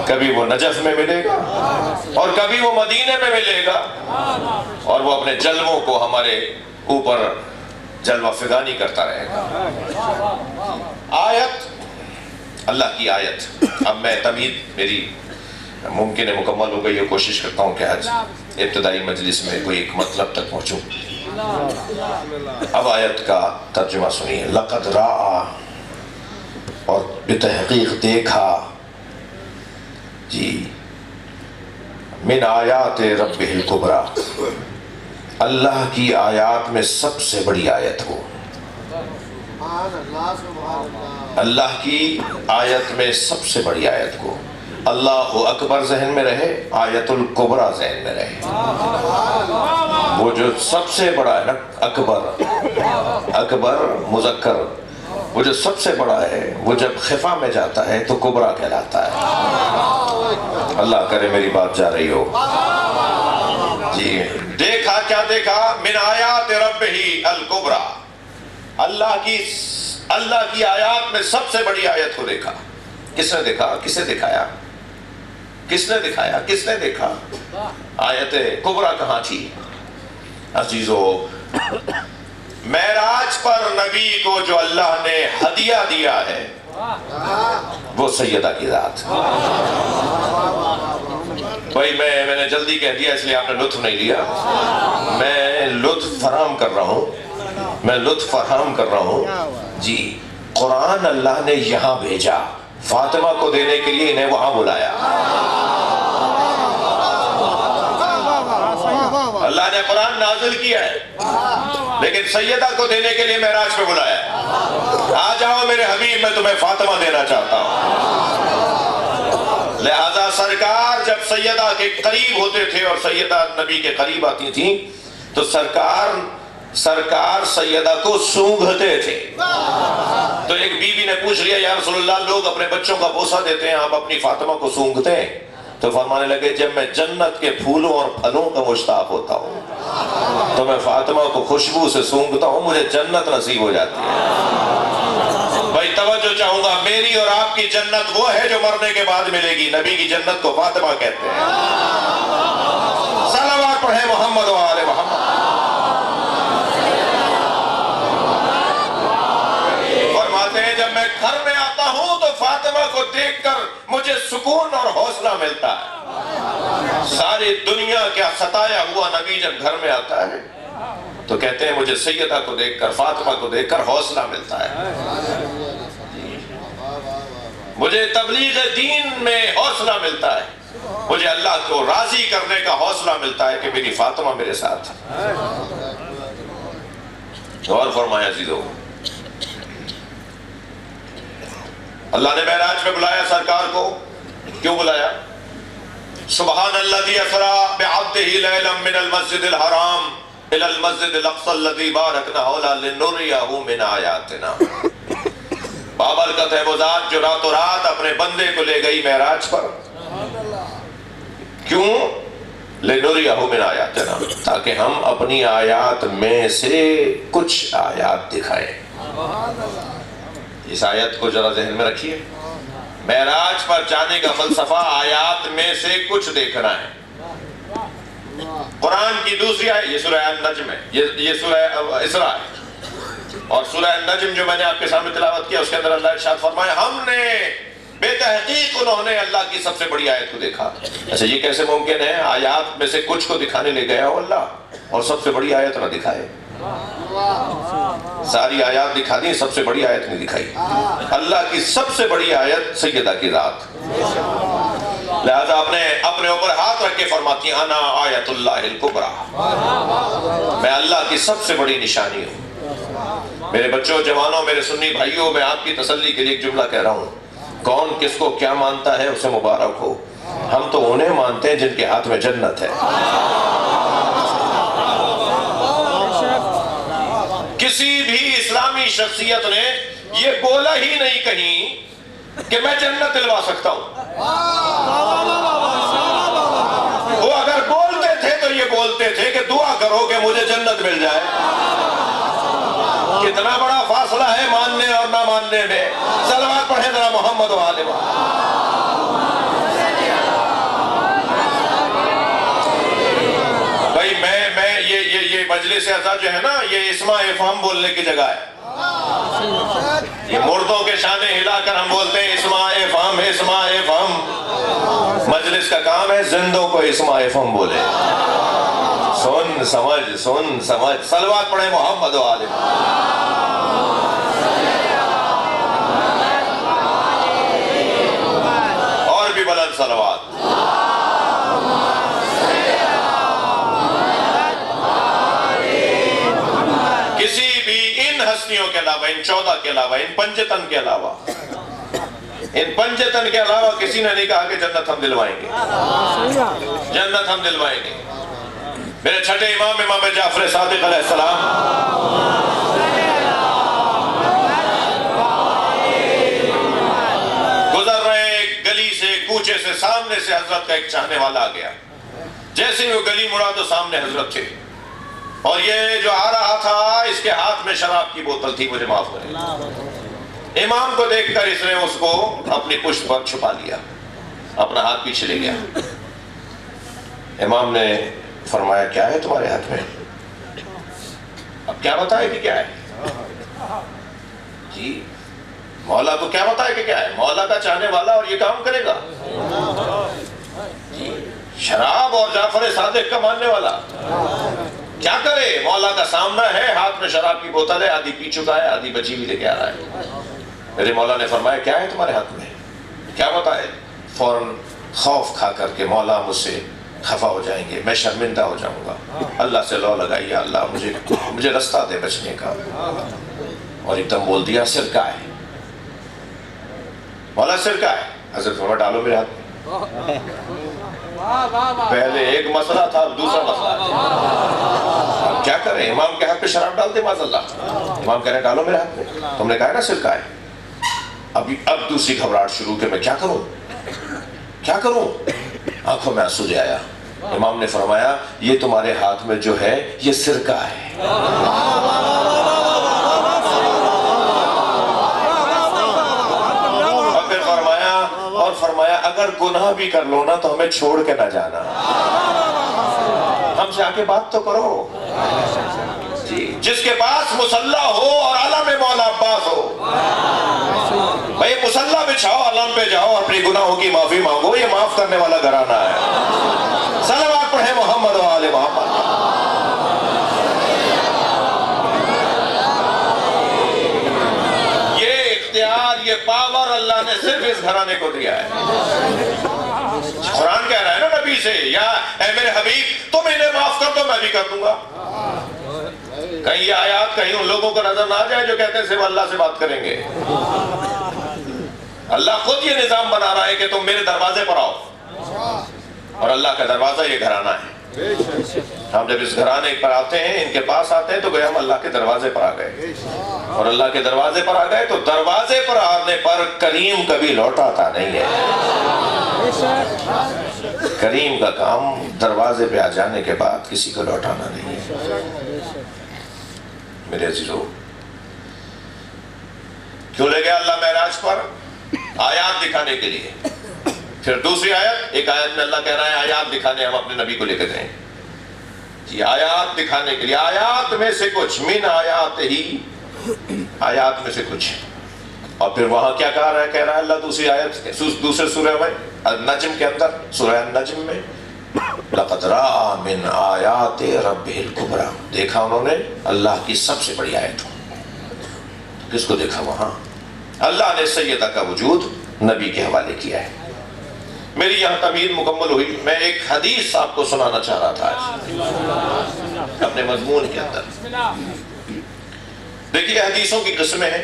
کبھی وہ نجف میں ملے گا، اور کبھی وہ مدینے میں ملے گا، اور وہ اپنے جلووں کو ہمارے اوپر جلوہ فغانی کرتا رہے گا۔ آیت، اللہ کی آیت۔ اب میں تمہید میری ممکن ہے مکمل ہو گئی ہے، کوشش کرتا ہوں کہ آج ابتدائی مجلس میں کوئی ایک مطلب تک پہنچوں۔ اب آیت کا ترجمہ سنیے۔ لقد رأى، اور بتحقیق دیکھا، جی، من آیات ربہ الکبریٰ، اللہ کی آیات میں سب سے بڑی آیت کو، اللہ کی آیت میں سب سے بڑی آیت کو، اللہ اکبر ذہن میں رہے، آیت الکبریٰ ذہن میں رہے۔ وہ جو سب سے بڑا ہے نا، اکبر مذکر، وہ جو سب سے بڑا ہے، وہ جب خفا میں جاتا ہے تو کبریٰ کہلاتا ہے۔ اللہ کرے میری بات جا رہی ہو۔ جی، دیکھا کیا دیکھا؟ من آیات ربہ الکبریٰ، اللہ کی آیات میں سب سے بڑی آیت کو دیکھا۔ کس نے دیکھا؟ کسے دکھایا؟ کس نے دکھایا؟ کس نے دیکھا؟ آیت کبریٰ کہاں تھی؟ عزیزو، معراج پر نبی کو جو اللہ نے ہدیہ دیا ہے وہ سیدہ کی ذات۔ بھائی میں نے جلدی کہہ دیا اس لیے آپ نے لطف نہیں لیا۔ میں لطف فراہم کر رہا ہوں، جی۔ قرآن اللہ نے یہاں بھیجا، فاطمہ کو دینے کے لیے انہیں وہاں بلایا۔ اللہ نے قرآن نازل کیا ہے، لیکن سیدہ کو دینے کے لیے معراج پہ بلایا۔ آ جاؤ میرے حبیب، میں تمہیں فاطمہ دینا چاہتا ہوں۔ لہذا سرکار جب سیدہ کے قریب ہوتے تھے اور سیدہ نبی کے قریب آتی تھیں تو سرکار سیدہ کو سونگھتے تھے۔ تو ایک بیوی نے پوچھ لیا، یا رسول اللہ، لوگ اپنے بچوں کا بوسہ دیتے ہیں، آپ اپنی فاطمہ کو سونگھتے ہیں؟ تو فرمانے لگے، جب میں جنت کے پھولوں اور پھلوں کا مشتاق ہوتا ہوں تو میں فاطمہ کو خوشبو سے سونگھتا ہوں، مجھے جنت نصیب ہو جاتی ہے۔ بھائی توجہ چاہوں گا، میری اور آپ کی جنت وہ ہے جو مرنے کے بعد ملے گی۔ نبی کی جنت کو فاطمہ کہتے ہیں۔ صلوات پڑھیں محمد و آل محمد۔ فرماتے ہیں جب میں گھر میں آتا ہوں تو فاطمہ کو دیکھ کر مجھے سکون اور حوصلہ ملتا ہے۔ ساری دنیا کیا ستایا ہوا نبی جب گھر میں آتا ہے تو کہتے ہیں مجھے سیدہ کو دیکھ کر، فاطمہ کو دیکھ کر حوصلہ ملتا ہے، مجھے تبلیغ دین میں حوصلہ ملتا ہے، مجھے اللہ کو راضی کرنے کا حوصلہ ملتا ہے کہ میری فاطمہ میرے ساتھ ہے۔ اور فرمایا عزیزو، اللہ نے معراج میں بلایا سرکار کو۔ کیوں بلایا؟ سبحان الذی اسری بعبدہ لیلا من المسجد الحرام الی المسجد الاقصی الذی بارکنا حولہ لنریہ من آیاتنا۔ بابرکت ہے وہ ذات جو راتوں رات اپنے بندے کو لے گئی معراج پر۔ کیوں؟ لنریہ من آیاتنا، تاکہ ہم اپنی آیات میں سے کچھ آیات دکھائیں۔ اس آیت کو ذرا ذہن میں رکھیے۔ معراج پر جانے کا فلسفہ آیات میں سے کچھ دیکھنا ہے۔ قرآن کی دوسری آیت، یہ سورہ النجم ہے، یہ سورہ اسراء ہے، اور سورہ النجم جو میں نے آپ کے سامنے تلاوت کیا اس کے اندر اللہ ارشاد فرمایا، ہم نے بے تحقیق انہوں نے اللہ کی سب سے بڑی آیت کو دیکھا۔ ایسا یہ کیسے ممکن ہے؟ آیات میں سے کچھ کو دکھانے لے گیا ہو اللہ اور سب سے بڑی آیت نہ دکھائے۔ ساری آیات دکھا دی، سب سے بڑی آیت نہیں دکھائی۔ اللہ کی سب سے بڑی آیت سیدہ کی ذات، لہذا اپنے اوپر ہاتھ رکھ کے فرماتی ہیں، انا آیت اللہ الکبریٰ، میں اللہ کی سب سے بڑی نشانی ہوں۔ میرے بچوں، جوانوں، میرے سنی بھائیوں، میں آپ کی تسلی کے لیے ایک جملہ کہہ رہا ہوں، کون کس کو کیا مانتا ہے اسے مبارک ہو، ہم تو انہیں مانتے ہیں جن کے ہاتھ میں جنت ہے۔ شخصیت نے یہ بولا ہی نہیں کہیں کہ میں جنت دلوا سکتا ہوں. وہ اگر بولتے تھے تو یہ بولتے تھے کہ دعا کرو کہ مجھے جنت مل جائے. کتنا بڑا فاصلہ ہے ماننے اور نہ ماننے میں. صلوات پڑھیں ذرا محمد و آل محمد. بھائی میں یہ مجلس اعزاز جو ہے نا، یہ اسماء افہام بولنے کی جگہ ہے. یہ مردوں کے شانے ہلا کر ہم بولتے ہیں اسماء افہام اسماء افہام. مجلس کا کام ہے زندوں کو اسماء افہام بولے. سن سمجھ. صلوات پڑھیں محمد و آل محمد. اور بھی بلند صلوات. کسی بھی ان ہستیوں کے علاوہ، ان 14 کے علاوہ، ان پنجتن کے علاوہ، کسی نے نہیں کہا کہ جنت ہم دلوائیں گے. جنت ہم دلوائیں گے. میرے چھٹے امام جعفر صادق علیہ السلام گزر رہے ایک گلی سے، کوچے سے، سامنے سے حضرت کا ایک چاہنے والا آ گیا. جیسے ہی وہ گلی مڑا تو سامنے حضرت تھے، اور یہ جو آ رہا تھا اس کے ہاتھ میں شراب کی بوتل تھی. مجھے معاف کریں. امام کو دیکھ کر اس نے اس کو اپنی پشت پر چھپا لیا، اپنا ہاتھ پیچھے لے گیا. امام نے فرمایا کیا ہے تمہارے ہاتھ میں؟ اب کیا بتائے کہ کیا ہے؟ جی مولا کو کیا بتائے کہ کیا ہے؟ مولا کا چاہنے والا اور یہ کام کرے گا؟ جی شراب اور جعفر صادق کا ماننے والا کیا کرے؟ مولا کا سامنا ہے، ہاتھ میں شراب کی بوتل ہے، آدھی پی چکا ہے، آدھی بچی بھی لے کے آ رہا ہے. میرے مولا نے فرمایا کیا ہے تمہارے ہاتھ میں؟ کیا بتائے؟ فوراً خوف کھا کر کے مولا مجھ سے خفا ہو جائیں گے، میں شرمندہ ہو جاؤں گا. اللہ سے لو لگائیے، اللہ مجھے رستہ دے بچنے کا. اور ایک دم بول دیا سرکہ ہے. مولا سرکہ ہے. حضرت فرمایا ڈالو میرے ہاتھ میں. پہلے ایک مسئلہ تھا، اب دوسرا مسئلہ ہے. کیا کریں؟ امام کے ہاتھ پہ شراب ڈالتے معاذ اللہ. امام کہہ رہے ڈالو میرے ہاتھ میں. تم نے کہا نا سرکہ ہے. اب دوسری گھبراہٹ شروع کہ میں کیا کروں. آنکھوں میں آنسو لے آیا. امام نے فرمایا یہ تمہارے ہاتھ میں جو ہے یہ سرکہ ہے. اور فرمایا اگر گناہ بھی کر لو نا تو ہمیں چھوڑ کے نہ جانا، ہم سے آ کے بات تو کرو. جی جس کے پاس مصلح ہو اور علم مولا عباس ہو، بھائی مصلح بچھاؤ، علم پہ جاؤ، اپنی گناہوں کی معافی مانگو. یہ معاف کرنے والا گھرانہ ہے. صلوات پڑھیں محمد و آل محمد. یہ پاور اللہ نے صرف اس گھرانے کو دیا ہے. قرآن کہہ رہا ہے نا نبی سے، یا اے میرے حبیب تم انہیں معاف کر دو میں بھی کر دوں گا. کہیں یہ آیات کہیں ان لوگوں کو نظر نہ آ جائے جو کہتے ہیں صرف اللہ سے بات کریں گے. اللہ خود یہ نظام بنا رہا ہے کہ تم میرے دروازے پر آؤ، اور اللہ کا دروازہ یہ گھرانہ ہے. ہم جب اس گھرانے پر آتے ہیں، ان کے پاس آتے ہیں، تو گویا ہم اللہ کے دروازے پر آ گئے. اور اللہ کے دروازے پر آ گئے تو دروازے پر آنے پر کریم کبھی لوٹاتا نہیں ہے. کریم کا کام دروازے پہ آ جانے کے بعد کسی کو لوٹانا نہیں ہے. میرے عزیزو، کیوں لے گیا اللہ معراج پر؟ آیات دکھانے کے لیے. پھر دوسری آیت، ایک آیت میں اللہ کہہ رہا ہے آیات دکھانے ہم اپنے نبی کو لے کے گئے. جی آیات دکھانے کے لیے، آیات میں سے کچھ، من آیات ہی، آیات میں سے کچھ. اور پھر وہاں کیا کہہ رہا ہے اللہ دوسری آیت، دوسرے سورہ میں النجم کے اندر، سورہ النجم میں لَقَدْ رَأَى مِنْ آیَاتِ رَبِّهِ الْكُبْرَى، دیکھا انہوں نے اللہ کی سب سے بڑی آیت. کس کو دیکھا؟ وہاں اللہ نے سیدہ کا وجود نبی کے حوالے کیا ہے. میری یہاں تمہید مکمل ہوئی. میں ایک حدیث آپ کو سنانا چاہ رہا تھا اپنے مضمون کے اندر. دیکھیے حدیثوں کی قسمیں ہیں،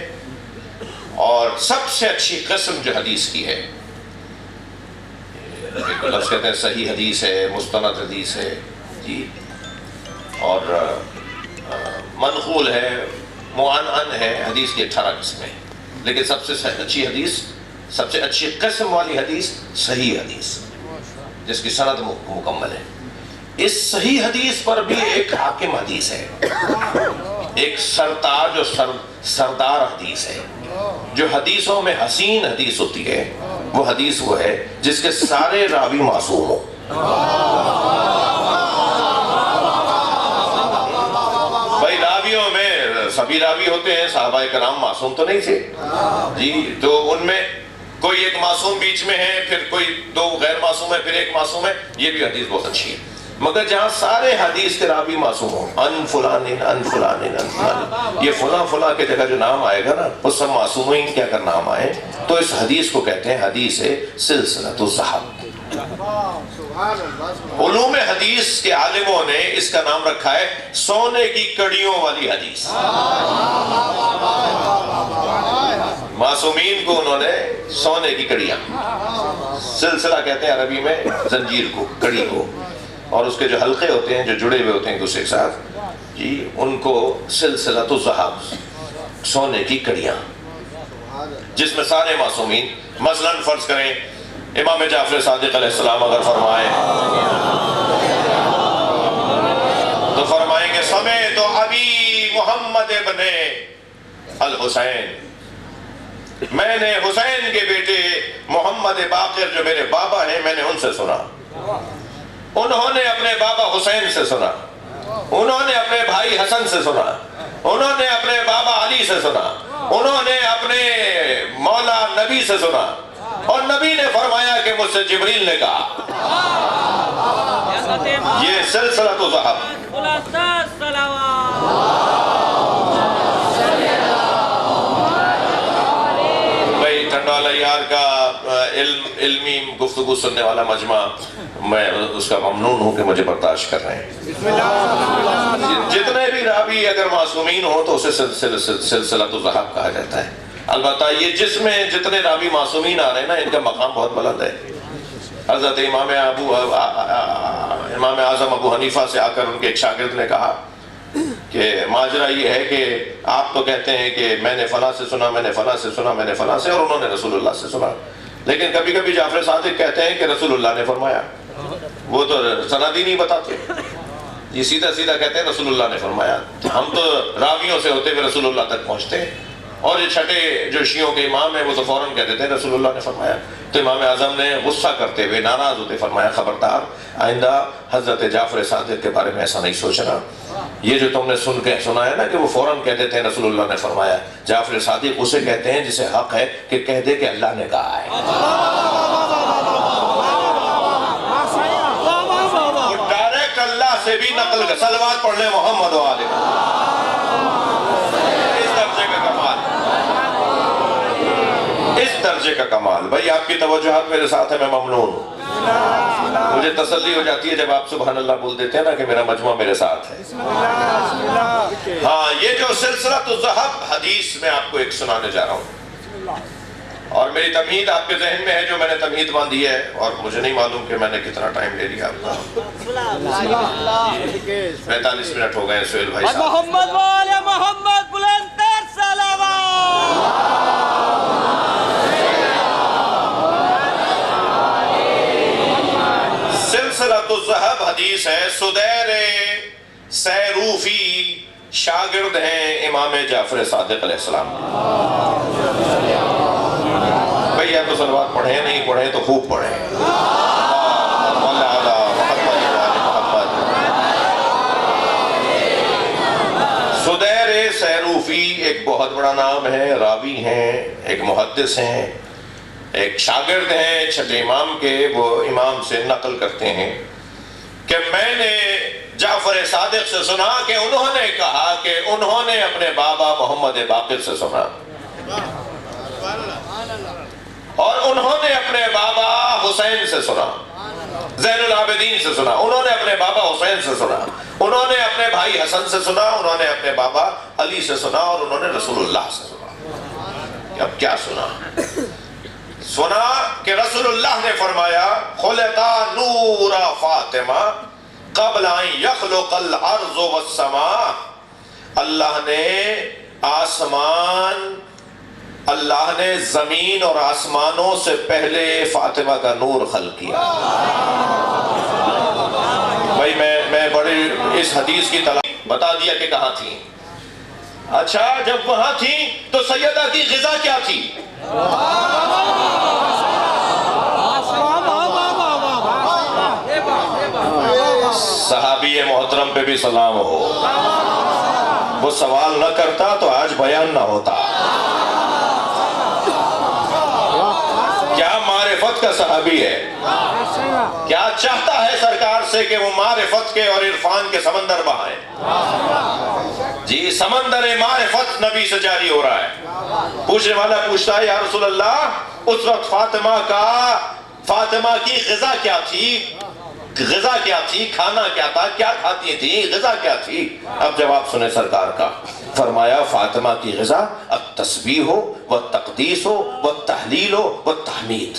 اور سب سے اچھی قسم جو حدیث کی ہے، لفظ کہتے ہیں صحیح حدیث ہے، مستند حدیث ہے، جی، اور منقول ہے، معن ہے، حدیث کی 18 قسمیں، لیکن سب سے اچھی حدیث، سب سے اچھی قسم والی حدیث صحیح حدیث، جس کی سند مکمل ہے۔ اس صحیح حدیث پر بھی ایک حاکم حدیث ہے، ایک سرتاج اور سردار حدیث ہے۔ جو حدیثوں میں حسین حدیث ہوتی ہے، وہ حدیث وہ ہے جس کے سارے راوی معصوم ہوں۔ بھائی راویوں میں سبھی راوی ہوتے ہیں، صحابہ کرام معصوم تو نہیں تھے جی، تو ان میں کوئی ایک معصوم بیچ میں ہے، پھر کوئی 2 غیر معصوم ہے، پھر ایک معصوم ہے، یہ بھی حدیث بہت اچھی ہے۔ مگر جہاں سارے حدیث کے راوی معصوم ہوں، ان فلان ان فلان ان فلان، یہ فلاں فلاں کے جگہ جو نام آئے گا نا، وہ سب معصومین کے اگر نام آئے تو اس حدیث کو کہتے ہیں حدیث سلسلۃ الذہب۔ علوم حدیث کے عالموں نے اس کا نام رکھا ہے سونے کی کڑیوں والی حدیث۔ معصومین کو انہوں نے سونے کی کڑیاں، سلسلہ کہتے ہیں عربی میں زنجیر کو، کڑی کو، اور اس کے جو حلقے ہوتے ہیں جو جڑے ہوئے ہوتے ہیں دوسرے کے ساتھ جی، ان کو سلسلۃ الذہب، سونے کی کڑیاں، جس میں سارے معصومین، مثلاً فرض کریں امام جعفر صادق علیہ السلام اگر فرمائیں تو فرمائیں گے سمیت ابی محمد ابن الحسین، میں نے حسین کے بیٹے محمد باقر جو میرے بابا ہیں، میں نے ان سے سنا، انہوں نے اپنے بابا حسین سے سنا، انہوں نے اپنے بھائی حسن سے سنا، انہوں نے اپنے بابا علی سے سنا، انہوں نے اپنے مولا نبی سے سنا، اور نبی نے فرمایا کہ مجھ سے جبریل نے کہا۔ یہ سلسلۃ الذہب۔ بھائی ٹھنڈوالا یار کا علمی گفتگو سننے والا مجمع، میں اس کا ممنون ہوں کہ مجھے برداشت کر رہے ہیں۔ جتنے بھی راوی اگر معصومین ہوں تو اسے سلسلۃ الذہب کہا جاتا ہے۔ البتہ یہ جس میں جتنے راوی معصومین آ رہے ہیں نا، ان کا مقام بہت بلند ہے۔ حضرت امام اعظم ابو حنیفہ سے آ کر ان کے ایک شاگرد نے کہا کہ ماجرا یہ ہے کہ آپ تو کہتے ہیں کہ میں نے فلاں سے سنا، میں نے فلاں سے سنا، میں نے فلاں سے، اور انہوں نے رسول اللہ سے سنا، لیکن کبھی کبھی جعفر صادق کہتے ہیں کہ رسول اللہ نے فرمایا، وہ تو سند ہی نہیں بتاتے، یہ سیدھا سیدھا کہتے ہیں رسول اللہ نے فرمایا۔ ہم تو راویوں سے ہوتے ہوئے رسول اللہ تک پہنچتے ہیں، اور یہ چھٹے جو شیعوں کے امام ہیں وہ تو فوراً کہہ دیتے ہیں رسول اللہ نے فرمایا۔ تو امام اعظم نے غصہ کرتے ہوئے، ناراض ہوتے فرمایا خبردار، آئندہ حضرت جعفر صادق کے بارے میں ایسا نہیں سوچنا، یہ جو تم نے سنا ہے نا کہ وہ فوراً کہہ دیتے ہیں رسول اللہ نے فرمایا، جعفر صادق اسے کہتے ہیں جسے حق ہے کہ کہہ دے کہ اللہ نے کہا ہے۔ وہ ڈائریکٹ اللہ سے بھی نقل کر، صلوات پڑھ لیں محمد و آلہ۔ اس درجے کا کمال۔ بھائی آپ کی توجہات میرے ساتھ ہے، میں ممنون ہوں، مجھے تسلی ہو جاتی ہے جب آپ سبحان اللہ بول دیتے ہیں نا کہ میرا مجمع میرے ساتھ ہے۔ ہاں، یہ جو سلسلۃ الذہب حدیث میں آپ کو ایک سنانے جا رہا ہوں، اور میری تمہید آپ کے ذہن میں ہے جو میں نے تمہید باندھی ہے، اور مجھے نہیں معلوم کہ میں نے کتنا ٹائم لے لیا آپ کا۔ 45 منٹ ہو گئے سہیل بھائی صاحب۔ محمد والے محمد بلند تر صلوات۔ سلسلۃ الذہب حدیث ہے، سدیر سیروفی شاگرد ہیں امام جعفر صادق علیہ السلام۔ بھئی آپ تو صلوات پڑھیں، نہیں پڑھیں تو خوب پڑھیں۔ سدیر سیروفی ایک بہت بڑا نام ہے، راوی ہیں، ایک محدث ہیں، ایک شاگرد ہیں چھٹے امام کے۔ وہ امام سے نقل کرتے ہیں کہ میں نے جعفر صادق سے سنا کہ انہوں نے کہا کہ انہوں نے اپنے بابا محمد باقر سے سنا، اور انہوں نے اپنے بابا حسین سے سنا، زین العابدین سے سنا، انہوں نے اپنے بابا حسین سے سنا، انہوں نے اپنے بھائی حسن سے سنا، انہوں نے اپنے بابا علی سے سنا، اور انہوں نے رسول اللہ سے سنا۔ اب کیا سنا؟ سنا کہ رسول اللہ نے فرمایا خلقا نور فاطمہ قبل ان یخلق الارض والسماء، اللہ نے آسمان، اللہ نے زمین اور آسمانوں سے پہلے فاطمہ کا نور خلق کیا۔ بھائی میں بڑی اس حدیث کی تلاش بتا دیا کہ کہاں تھی۔ اچھا جب وہاں تھی تو سیدہ کی غذا کیا تھی؟ صحابی محترم پہ بھی سلام ہو، وہ سوال نہ کرتا تو آج بیان نہ ہوتا۔ کیا معرفت کا صحابی ہے، کیا چاہتا ہے سرکار سے کہ وہ معرفت کے اور عرفان کے سمندر بہائیں۔ جی سمندر معرفت نبی سے جاری ہو رہا ہے۔ پوچھنے والا پوچھتا ہے یا رسول اللہ اس وقت فاطمہ کی غذا کیا تھی؟ غذا کیا تھی، کھانا کیا تھا، کیا کھاتی تھی، غذا کیا تھی؟ اب جواب سنیں سرکار کا، فرمایا فاطمہ کی غذا التسبیح ہو والتقدیس ہو والتحلیل ہو والتحمید۔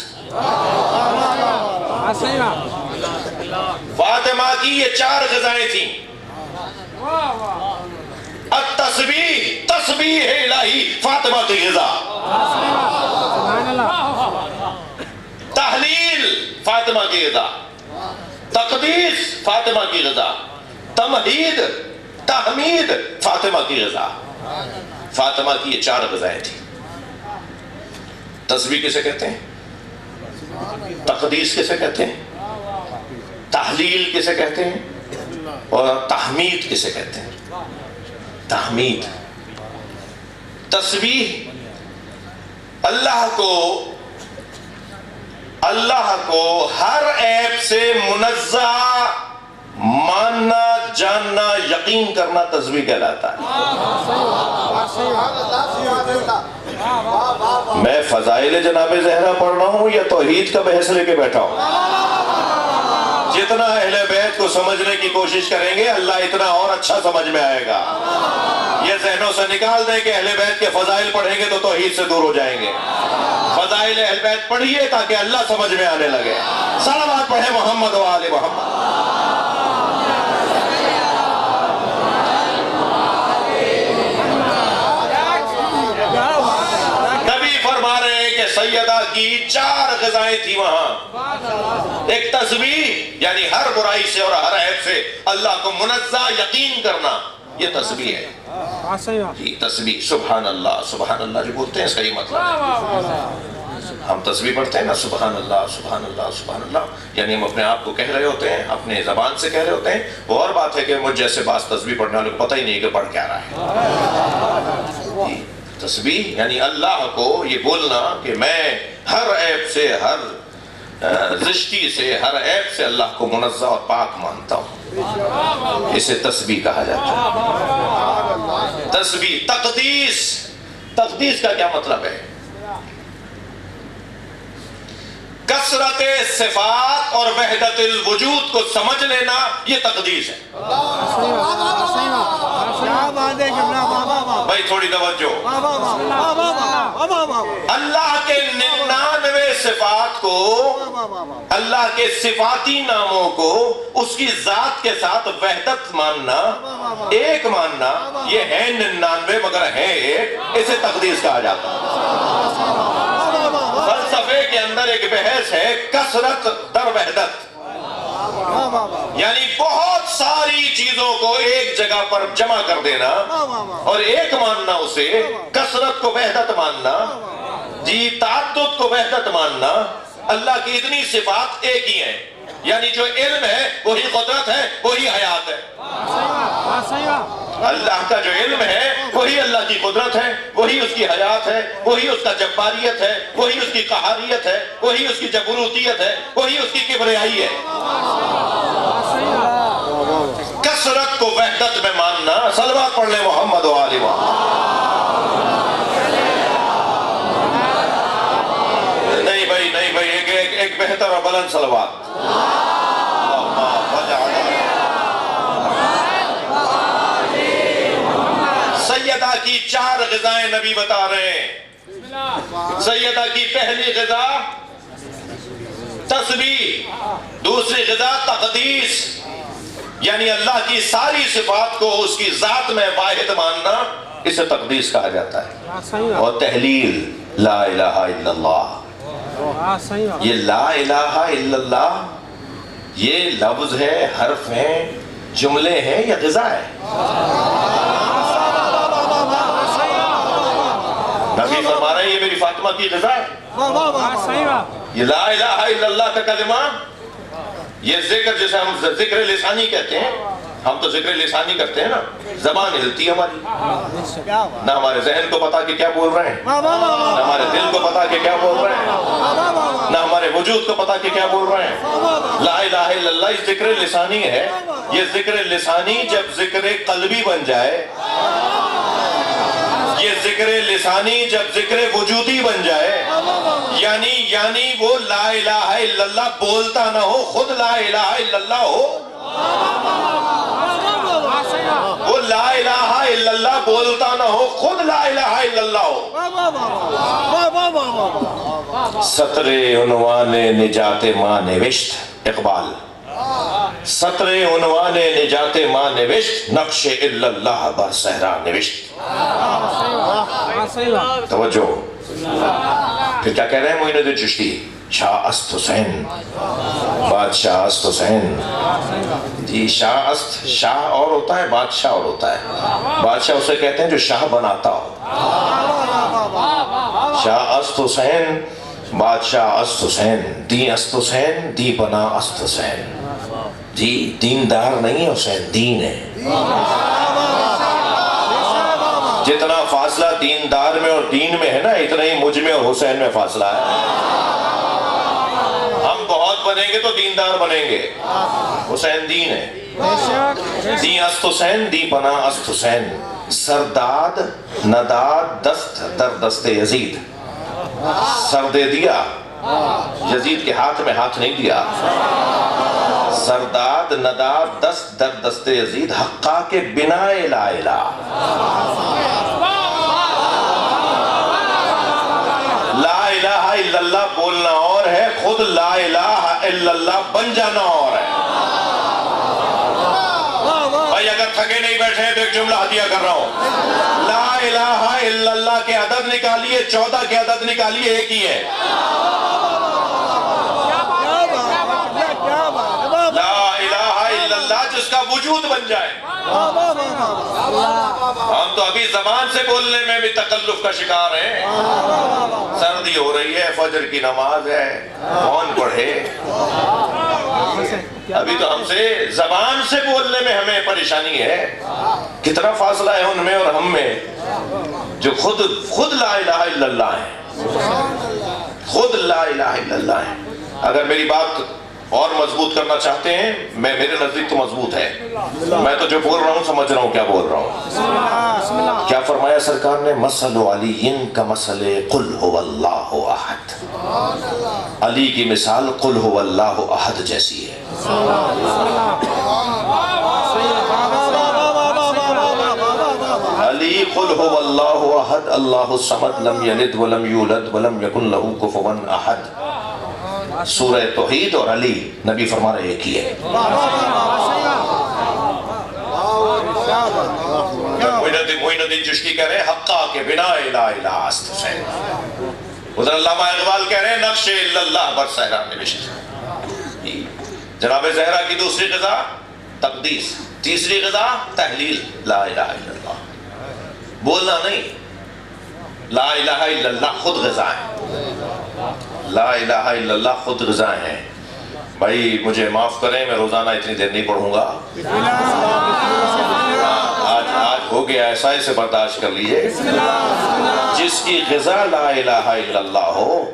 فاطمہ کی یہ 4 غذائیں تھیں۔ التسبیح، تسبیح الہی فاطمہ کی غذا، تحلیل فاطمہ کی غذا، تقدیس فاطمہ کی غذا، تمہید تحمید فاطمہ کی غذا۔ فاطمہ کی یہ 4 غذائیں تھیں۔ تسبیح کسے کہتے ہیں؟ تقدیس کسے کہتے ہیں؟ تحلیل کسے کہتے ہیں؟ اور تحمید کسے کہتے ہیں؟ تحمید، تسبیح اللہ کو ہر عیب سے منزہ ماننا، جاننا، یقین کرنا تسبیح کہلاتا ہے۔ میں فضائل جناب زہرا پڑھ رہا ہوں یا توحید کا بحث لے کے بیٹھا ہوں؟ جتنا اہل بیت کو سمجھنے کی کوشش کریں گے اللہ اتنا اور اچھا سمجھ میں آئے گا۔ یہ ذہنوں سے نکال دیں کہ اہل بیت کے فضائل پڑھیں گے تو توحید سے دور ہو جائیں گے۔ فضائل اہل بیت پڑھیے تاکہ اللہ سمجھ میں آنے لگے۔ صلوات پڑھیں محمد و آل محمد۔ نبی فرما رہے ہیں کہ سیدہ کی 4 غذائیں تھی وہاں۔ ایک تسبیح یعنی ہر برائی سے اور ہر عیب سے اللہ کو منزہ یقین کرنا، یہ تسبیح ہے۔ یہ تسبیح سبحان اللہ جو بولتے ہیں اس کا یہ مطلب ہے۔ ہم تسبیح پڑھتے ہیں نا سبحان اللہ سبحان اللہ سبحان اللہ، یعنی ہم اپنے آپ کو کہہ رہے ہوتے ہیں، اپنے زبان سے کہہ رہے ہوتے ہیں۔ وہ اور بات ہے کہ مجھ جیسے بعض تسبیح پڑھنے والے کو پتہ ہی نہیں کہ پڑھ کیا رہا ہے۔ تسبیح یعنی اللہ کو یہ بولنا کہ میں ہر عیب سے، ہر زشتی سے، ہر عیب سے اللہ کو منزہ اور پاک مانتا ہوں، اسے تسبیح کہا جاتا ہے۔ تسبیح، تقدیس کا کیا مطلب ہے؟ کثرت صفات اور وحدت الوجود کو سمجھ لینا، یہ تقدیس ہے۔ بھائی تھوڑی توجہ۔ اللہ کے 99 صفات کو، اللہ کے صفاتی ناموں کو اس کی ذات کے ساتھ وحدت ماننا، ایک ماننا، یہ ہے 99 مگر ہے ایک، اسے تقدیس کہا جاتا ہے۔ فلسفے کے اندر ایک بحث ہے کثرت در وحدت، یعنی بہت ساری چیزوں کو ایک جگہ پر جمع کر دینا اور ایک ماننا، اسے کثرت کو وحدت ماننا، جی تعدد کو وحدت ماننا۔ اللہ کی اتنی صفات ایک ہی ہیں، یعنی جو علم ہے وہی قدرت ہے، وہی حیات ہے۔ اللہ کا جو علم ہے وہی اللہ کی قدرت ہے، وہی اس کی حیات ہے، وہی اس کا جباریت ہے، وہی اس کی قہاریت ہے، وہی اس کی جبروتیت ہے، وہی اس کی کبریائی ہے۔ کثرت کو وحدت میں ماننا، صلوات پڑھ لیں محمد و آل محمد۔ نہیں بھائی ایک بہتر اور بلند صلوات۔ سیدہ کی 4 غذائیں نبی بتا رہے ہیں۔ سیدہ کی پہلی غذا تسبیح، دوسری غذا تقدیس، یعنی اللہ کی ساری صفات کو اس کی ذات میں واحد ماننا، اسے تقدیس کہا جاتا ہے۔ اور تحلیل لا الہ الا اللہ، یہ لا الہ الا اللہ یہ لفظ ہے، حرف ہیں، جملے ہیں یا غذا ہے؟ نبی فرما رہے ہیں یہ میری فاطمہ کی غذا ہے۔ یہ لا الہ الا اللہ کا کلمہ، یہ ذکر جسے ہم ذکر لسانی کہتے ہیں، ہم تو ذکر لسانی کرتے ہیں نا، زبان ہلتی ہے ہماری، نہ ہمارے ذہن کو پتا کہ کیا بول رہے ہیں، نہ ہمارے دل کو پتا کہ کیا بول رہے ہیں، نہ ہمارے وجود کو پتا کہ کیا بول رہے ہیں۔ لا الہ الا اللہ یہ ذکر لسانی ہے۔ یہ ذکر لسانی جب ذکر قلبی بن جائے، یہ ذکر لسانی جب ذکر وجودی بن جائے، یعنی وہ لا الہ الا اللہ بولتا نہ ہو، خود لا الہ الا اللہ ہو، وہ لا الہ الا اللہ بولتا نہ ہو، خود لا الہ الا اللہ ہو۔ سطر عنوان نجات ماں نوشت، اقبال، سطر عنوان نجات ماں نوشت، نقش الا اللہ بر صحرا نوشت۔ توجہ، پھر کیا کہہ رہے ہیں معین الدین چشتی؟ شاہ است حسین، بادشاہ است حسین۔ جی شاہ است، شاہ اور ہوتا ہے، بادشاہ اور ہوتا ہے۔ بادشاہ اسے کہتے ہیں جو شاہ بناتا ہو۔ شاہ است حسین، بادشاہ است حسین، دی است حسین، دی بنا است حسین۔ جی دیندار نہیں ہے حسین، دین ہے۔ جتنا فاصلہ دیندار میں اور دین میں ہے نا، اتنا ہی مجھ میں اور حسین میں فاصلہ ہے۔ ہم بہت بنیں گے تو دیندار بنیں گے، حسین دین ہے۔ دی است حسین، دی بنا است حسین، سرداد نداد دست در دست یزید۔ سر دے دیا، یزید کے ہاتھ میں ہاتھ نہیں دیا۔ سرداد نداد دست در دست یزید، حقا کے بنا لا الہ۔ لا الہ الا اللہ بولنا اور ہے، خود لا الہ الا اللہ بن جانا اور ہے۔ بھائی اگر تھکے نہیں بیٹھے ہیں تو ایک جملہ ہدیہ کر رہا ہوں، لا الہ الا اللہ کے عدد نکالیے، 14 کے عدد نکالیے، ایک ہی ہے۔ لا الہ الا اللہ جس کا وجود بن جائے۔ ہم تو ابھی زبان سے بولنے میں بھی تکلف کا شکار ہیں۔ سردی ہو رہی ہے، فجر کی نماز ہے، کون پڑھے؟ ابھی تو ہم سے زبان سے بولنے میں ہمیں پریشانی ہے۔ کتنا فاصلہ ہے ان میں اور ہم میں، جو خود لا الہ الا اللہ ہے، خود لا الہ الا اللہ ہے۔ اگر میری بات اور مضبوط کرنا چاہتے ہیں، میرے نزدیک تو مضبوط ہے، میں تو جو بول رہا ہوں سمجھ رہا ہوں کیا بول رہا ہوں۔ کیا فرمایا سرکار نے؟ مثل علی کا مثل قل هو اللہ احد۔ علی کی مثال قل هو اللہ احد جیسی ہے۔ علی قل هو اللہ احد، اللہ الصمد، لم یلد ولم یولد ولم یکن لہ کفوا احد۔ سورہ توحید اور علی، نبی فرما رہے ایک ہی ہے۔ معین الدین چشتی کہہ رہے ہیں حقا کے بنا لا الہ است حسین۔ ادھر علامہ اقبال کہہ رہے ہیں نقش الا اللہ بر صحرا نوشت۔ جناب زہرا کی دوسری غذا تقدیس، تیسری غذا تحلیل لا الہ الا اللہ، بولنا نہیں، لا الہ الا اللہ خود غذا ہے۔ لا الہ الا اللہ خود غذا ہیں۔ بھائی مجھے معاف کریں، میں روزانہ اتنی دیر نہیں پڑھوں گا، آج ہو گیا ایسا، اسے برداشت کر لیجئے۔ جس کی غذا لا الہ الا اللہ ہو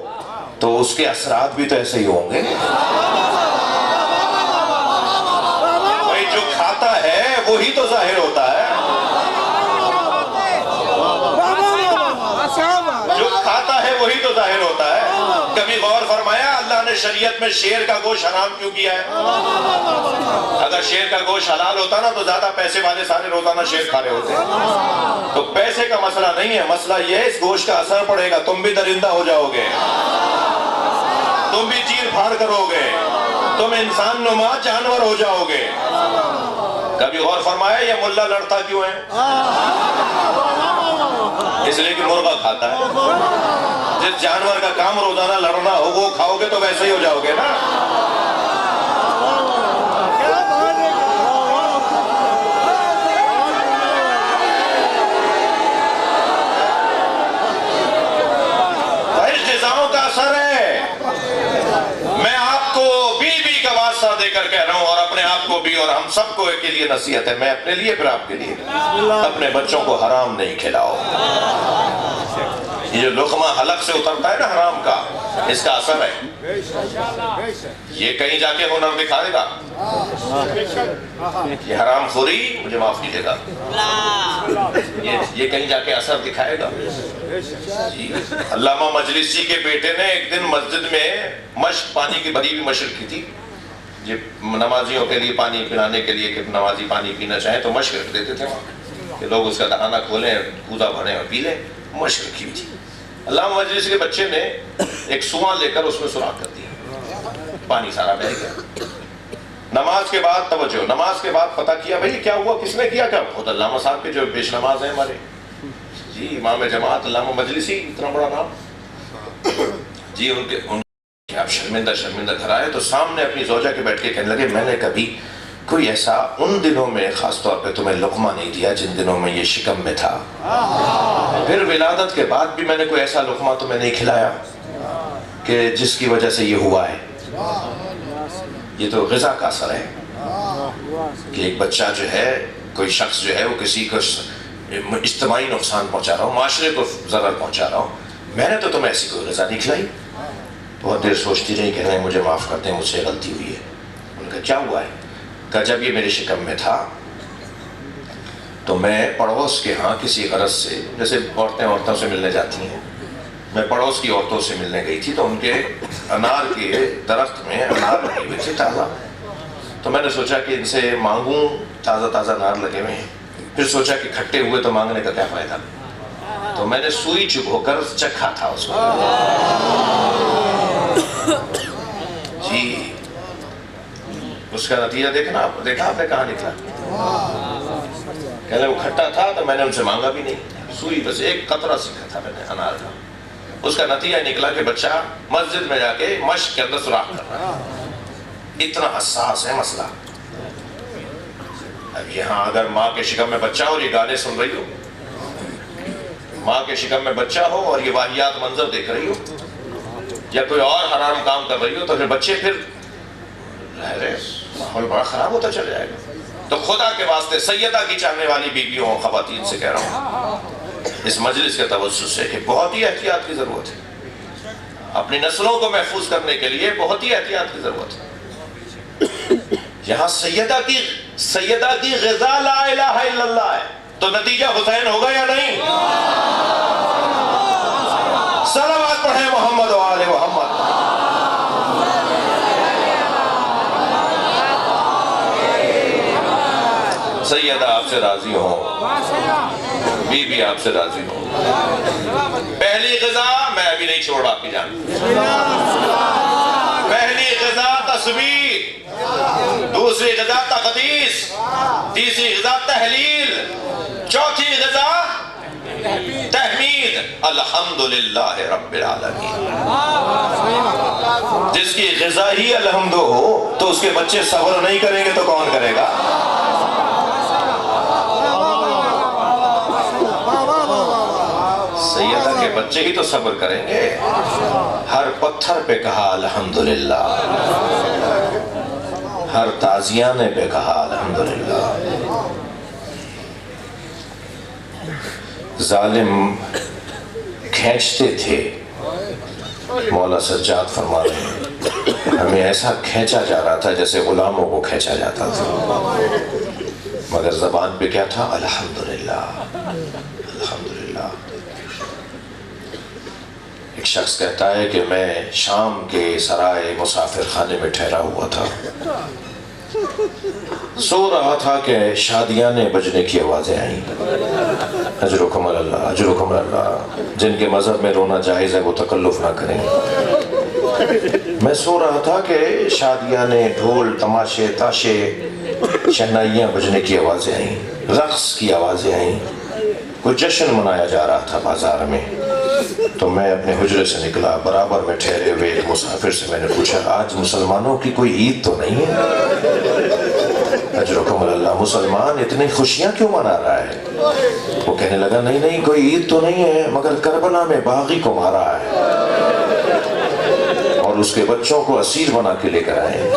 تو اس کے اثرات بھی تو ایسے ہی ہوں گے۔ بھائی جو کھاتا ہے وہی تو ظاہر ہوتا ہے، جو کھاتا ہے وہی تو ظاہر ہوتا ہے۔ کبھی غور فرمایا اللہ نے شریعت میں شیر کا گوشت حرام کیوں کیا ہے؟ اگر شیر کا گوشت حلال ہوتا نا تو زیادہ پیسے والے سارے روزانہ شیر کھا رہے ہوتے۔ تو پیسے کا مسئلہ نہیں ہے، مسئلہ یہ ہے اس گوشت کا اثر پڑے گا، تم بھی درندہ ہو جاؤ گے، تم بھی چیر پھاڑ کرو گے، تم انسان نما جانور ہو جاؤ گے۔ کبھی غور فرمایا یہ ملا لڑتا کیوں ہے؟ اس لیے کہ مرغا کھاتا ہے. جس جانور کا کام روزانہ لڑنا ہو وہ کھاؤ گے تو ویسے ہی ہو جاؤ گے نا. دے کر کہہ رہا ہوں اور اپنے آپ کو بھی اور ہم سب کو کے لیے نصیحت ہے. میں اپنے لیے پھر آپ کے لیے, اپنے بچوں کو حرام نہیں کھلاؤ. یہ جو لقمہ حلق سے اترتا ہے نا حرام کا, اس کا اثر ہے. یہ کہیں جا کے ہنر دکھائے گا. یہ حرام خوری, مجھے معاف کیجیے گا, یہ کہیں جا کے اثر دکھائے گا. علامہ مجلسی کے بیٹے نے ایک دن مسجد میں مشق, پانی کی بھری ہوئی مشق کی تھی. یہ نمازیوں کے لیے پانی پلانے کے لیے کہ نمازی پانی پینا چاہیں تو مشق رکھ دیتے تھے کہ لوگ اس کا دہانہ کھولیں, کوزہ بھریں اور پی لیں. مشق رکھی ہوئی تھی. علامہ مجلسی کے بچے نے ایک سواں لے کر اس میں سوراخ کر دیا, پانی سارا بہہ گیا. نماز کے بعد توجہ, نماز کے بعد پتہ کیا بھئی کیا ہوا, کس نے کیا, کیا خود علامہ صاحب کے جو پیش نماز ہیں ہمارے, جی امام جماعت علامہ مجلسی, اتنا بڑا نام, جی ان کے کہ آپ شرمندہ گھر آئے تو سامنے اپنی زوجہ کے بیٹھ کے کہنے لگے میں نے کبھی کوئی ایسا ان دنوں میں خاص طور پہ تمہیں لقمہ نہیں دیا جن دنوں میں یہ شکم میں تھا. پھر ولادت کے بعد بھی میں نے کوئی ایسا لقمہ تمہیں نہیں کھلایا کہ جس کی وجہ سے یہ ہوا ہے. یہ تو غذا کا اثر ہے کہ ایک بچہ جو ہے, کوئی شخص جو ہے وہ کسی کو اجتماعی نقصان پہنچا رہا ہو, معاشرے کو ضرر پہنچا رہا ہو. میں نے تو تمہیں ایسی کوئی غذا نہیں کھلائی. بہت دیر سوچتی رہی, کہہ رہے ہیں مجھے معاف کر دیں, مجھ سے غلطی ہوئی ہے. ان کا کیا ہوا ہے؟ کہا جب یہ میرے شکم میں تھا تو میں پڑوس کے ہاں کسی غرض سے, جیسے عورتوں سے ملنے جاتی ہیں, میں پڑوس کی عورتوں سے ملنے گئی تھی تو ان کے انار کے درخت میں انار لگے ہوئے تھے تازہ. تو میں نے سوچا کہ ان سے مانگوں, تازہ انار لگے ہوئے ہیں. پھر سوچا کہ کھٹے ہوئے تو مانگنے کا کیا فائدہ, تو میں نے سوئی چبھو کر چکھا تھا اس کو. جی اس کا نتیجہ دیکھا آپ نے کہاں نکلا. کہنے وہ کھٹا تھا تو میں نے ان سے مانگا بھی نہیں, سوئی بس ایک قطرہ سیکھا تھا میں نے انار کا. اس کا نتیجہ نکلا کہ بچہ مسجد میں جا کے مشق کے اندر سوراخ کر رہا ہے. اتنا حساس ہے مسئلہ. اب یہاں اگر ماں کے شکم میں بچہ اور یہ گانے سن رہی ہو, ماں کے شکم میں بچہ ہو اور یہ واہیات منظر دیکھ رہی ہو یا کوئی اور حرام کام کر رہی ہو تو پھر بچے پھر ماحول بڑا خراب ہوتا چل جائے گا. تو خدا کے واسطے سیدہ کی چاہنے والی بیویوں, خواتین سے کہہ رہا ہوں اس مجلس کے توسط سے کہ بہت ہی احتیاط کی ضرورت ہے. اپنی نسلوں کو محفوظ کرنے کے لیے بہت ہی احتیاط کی ضرورت ہے. یہاں سیدہ کی غذا لا الہ الا اللہ ہے تو نتیجہ حسین ہوگا یا نہیں؟ صلوات پڑھیں محمد و آل محمد. سیدہ آپ سے راضی ہوں, بی بی آپ سے راضی ہوں. پہلی غذا میں ابھی نہیں چھوڑ آپ کی جان. پہلی غذا تسبیح, دوسری غذا تقدیس, تیسری غذا تحلیل, چوتھی غذا تحمید, الحمدللہ رب العالمین. جس کی غذا ہی الحمد ہو تو اس کے بچے صبر نہیں کریں گے تو کون کرے گا؟ سیدہ کے بچے ہی تو صبر کریں گے. ہر پتھر پہ کہا الحمدللہ, ہر تازیانے پہ کہا الحمدللہ. ظالم کھینچتے تھے, مولا سجاد فرما رہے ہیں ہمیں ایسا کھینچا جا رہا تھا جیسے غلاموں کو کھینچا جاتا تھا, مگر زبان پہ کیا تھا؟ الحمدللہ الحمدللہ. ایک شخص کہتا ہے کہ میں شام کے سرائے مسافر خانے میں ٹھہرا ہوا تھا, سو رہا تھا کہ شادیانے بجنے کی آوازیں آئیں. اجرکم اللہ اجرکم اللہ. جن کے مذہب میں رونا جائز ہے وہ تکلف نہ کریں. میں سو رہا تھا کہ شادیانے, ڈھول, تماشے, تاشے شہنائیاں بجنے کی آوازیں آئیں، رقص کی آوازیں آئیں، کوئی جشن منایا جا رہا تھا بازار میں۔ تو میں اپنے حجرے سے نکلا، برابر میں ٹھہرے ہوئے ایک مسافر سے میں نے پوچھا آج مسلمانوں کی کوئی عید تو نہیں ہے؟ اجرکم اللہ، مسلمان اتنی خوشیاں کیوں منا رہا ہے؟ وہ کہنے لگا نہیں کوئی عید تو نہیں ہے، مگر کربلا میں باغی کو مارا ہے اور اس کے بچوں کو اسیر بنا کے لے کر آئے،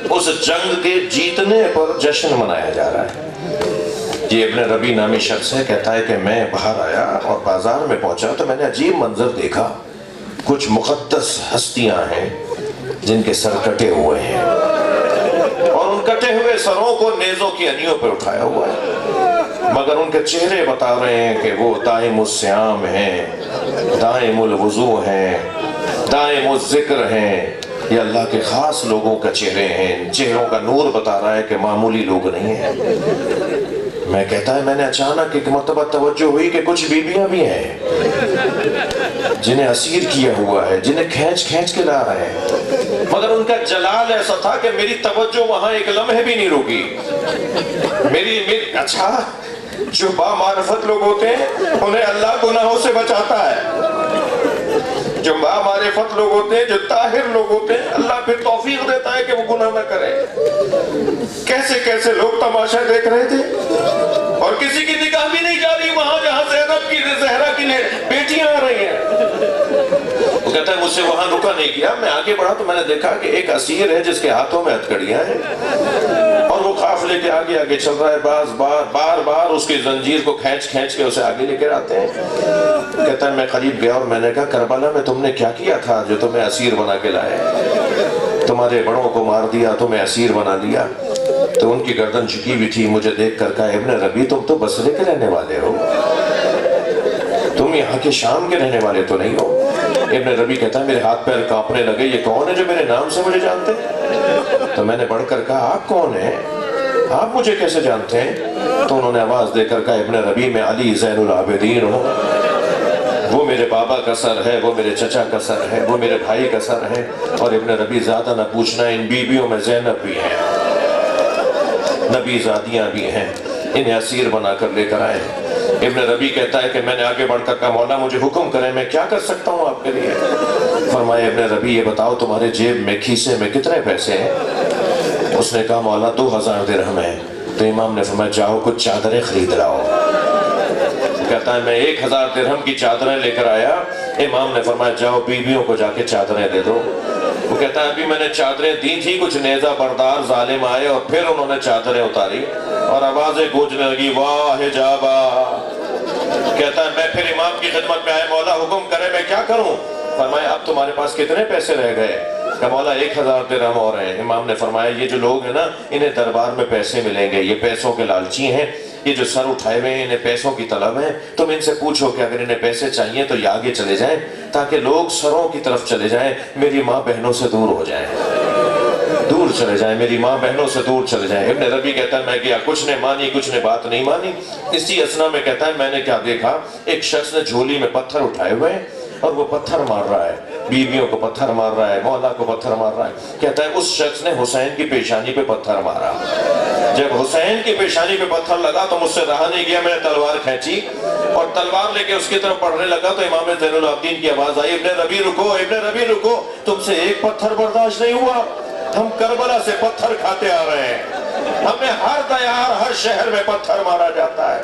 اس جنگ کے جیتنے پر جشن منایا جا رہا ہے۔ یہ ابن ربی نامی شخص ہے، کہتا ہے کہ میں باہر آیا اور بازار میں پہنچا تو میں نے عجیب منظر دیکھا، کچھ مقدس ہستیاں ہیں جن کے سر کٹے ہوئے ہیں اور ان کٹے ہوئے سروں کو نیزوں کی انیوں پر اٹھایا ہوا ہے، مگر ان کے چہرے بتا رہے ہیں کہ وہ دائم الصیام ہیں، دائم الوضو ہیں، دائم الذکر ہیں، یہ اللہ کے خاص لوگوں کا چہرے ہیں، چہروں کا نور بتا رہا ہے کہ معمولی لوگ نہیں ہیں۔ میں کہتا ہے میں نے اچانک ایک مرتبہ توجہ ہوئی کہ کچھ بیویاں بھی ہیں جنہیں اسیر کیا ہوا ہے، جنہیں کھینچ کے لا رہے ہیں، مگر ان کا جلال ایسا تھا کہ میری توجہ وہاں ایک لمحے بھی نہیں رکی۔ اچھا، جو با معرفت لوگ ہوتے ہیں انہیں اللہ گناہوں سے بچاتا ہے، جو با معرفت لوگ ہوتے ہیں، جو طاہر لوگ ہوتے ہیں، اللہ پھر توفیق دیتا ہے کہ وہ گناہ نہ کریں۔ کیسے لوگ تماشا دیکھ رہے تھے اور کسی کی نگاہ بھی نہیں جا رہی وہاں جہاں زہرا کی بیٹیاں آ رہی ہیں۔ وہ کہتا ہے مجھ سے وہاں رکا نہیں کیا، میں آگے بڑھا تو میں نے دیکھا کہ ایک اسیر ہے جس کے ہاتھوں میں ہتھکڑیاں ہیں اور وہ قافلے کے آگے چل رہا ہے، بار اس کی زنجیر کو کھینچ کے اسے آگے لے کر آتے ہیں۔ کہتا ہے میں قریب گیا اور میں نے کہا کربلا میں تم نے کیا کیا تھا جو تمہیں اسیر بنا کے لائے؟ تمہارے بڑوں کو مار دیا، تمہیں اسیر بنا لیا۔ تو ان کی گردن جھکی ہوئی تھی، مجھے دیکھ کر کہا ابن ربی تم تو بصرے کے رہنے والے ہو، تم یہاں کے شام کے رہنے والے تو نہیں ہو۔ ابن ربی کہتا ہے میرے ہاتھ پیر کانپنے لگے، یہ کون ہے جو میرے نام سے مجھے جانتے ہیں؟ تو میں نے بڑھ کر کہا آپ کون ہیں، آپ مجھے کیسے جانتے ہیں؟ تو انہوں نے آواز دے کر کہا ابن ربی میں علی زین العابدین ہوں، وہ میرے بابا کا سر ہے، وہ میرے چچا کا سر ہے، وہ میرے بھائی کا سر ہے۔ اور ابن ربی زیادہ نہ پوچھنا، ان بیویوں میں زینب بھی ہیں، نبی زادیاں بھی ہیں، انہیں اسیر بنا کر لے کر آئے۔ ابن ربی کہتا ہے کہ میں نے آگے بڑھ کر کہا مولا مجھے حکم کریں، میں کیا کر سکتا ہوں آپ کے لیے؟ فرمایا ابن ربی یہ بتاؤ تمہارے جیب میں کھیسے میں کتنے پیسے ہیں؟ اس نے کہا مولا 2000 درہم ہے۔ تو امام نے فرمایا جاؤ کچھ چادریں خرید لاؤ۔ کہتا ہے میں 1000 درہم کی چادریں لے کر آیا، امام نے فرمایا جاؤ بیویوں کو جا کے چادریں دے دو۔ وہ کہتا ہے ابھی میں نے چادریں دی تھی، کچھ نیزہ بردار ظالم آئے اور پھر انہوں نے چادریں اتاری اور آوازیں گونجنے لگی واہ حجابا۔ کہتا ہے میں پھر امام کی خدمت میں آئے، مولا حکم کرے میں کیا کروں؟ فرمایا اب تمہارے پاس کتنے پیسے رہ گئے؟ کہ مولا 1000 درہم اور ہیں۔ امام نے فرمایا یہ جو لوگ ہیں نا انہیں دربار میں پیسے ملیں گے، یہ پیسوں کے لالچی ہیں، یہ جو سر اٹھائے ہوئے ہیں انہیں پیسوں کی طلب ہے، تم ان سے پوچھو کہ اگر انہیں پیسے چاہیے تو یہ آگے چلے جائیں تاکہ لوگ سروں کی طرف چلے جائیں، میری ماں بہنوں سے دور ہو جائیں، دور چلے جائیں، میری ماں بہنوں سے دور چلے جائیں۔ ابن ربی کہتا ہے میں گیا، کچھ نے مانی کچھ نے بات نہیں مانی۔ اسی اسنا میں کہتا ہے میں نے کیا دیکھا، ایک شخص نے جھولی میں پتھر اٹھائے ہوئے ہیں اور وہ پتھر مار رہا ہے، بیویوں کو پتھر مار رہا ہے، مولا کو پتھر مار رہا ہے۔ کہتا ہے اس شخص نے حسین کی پیشانی پہ پتھر مارا، جب حسین کی پیشانی پہ پتھر لگا تو مجھ سے رہا نہیں گیا، میں نے تلوار کھینچی اور تلوار لے کے اس کی طرف پڑھنے لگا تو امام زین العابدین کی آواز آئی ابن ربی رکو، ابن ربی رکو، تم سے ایک پتھر برداشت نہیں ہوا؟ ہم کربلا سے پتھر کھاتے آ رہے ہیں، ہمیں ہر دیار ہر شہر میں پتھر مارا جاتا ہے۔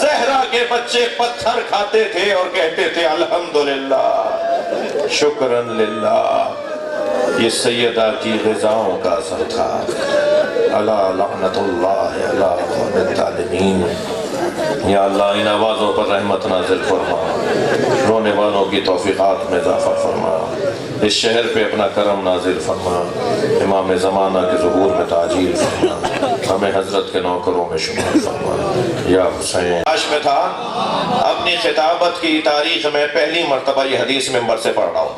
زہرا کے بچے پتھر کھاتے تھے اور کہتے تھے الحمدللہ شکرن للہ، یہ سیدہ کی غذاؤں کا اثر تھا۔ الا لعنت اللہ علی قوم الظالمین۔ یا اللہ ان آوازوں پر رحمت نازل فرما، رونے والوں کی توفیقات میں اضافہ فرما، اس شہر پہ اپنا کرم نازل فرما، امام زمانہ کے ظہور میں تعجیل فرما، ہمیں حضرت کے نوکروں میں شمار فرما۔ یا حسین آج میں تھا اپنی خطابت کی تاریخ میں پہلی مرتبہ یہ حدیث ممبر سے پڑھ رہا ہوں۔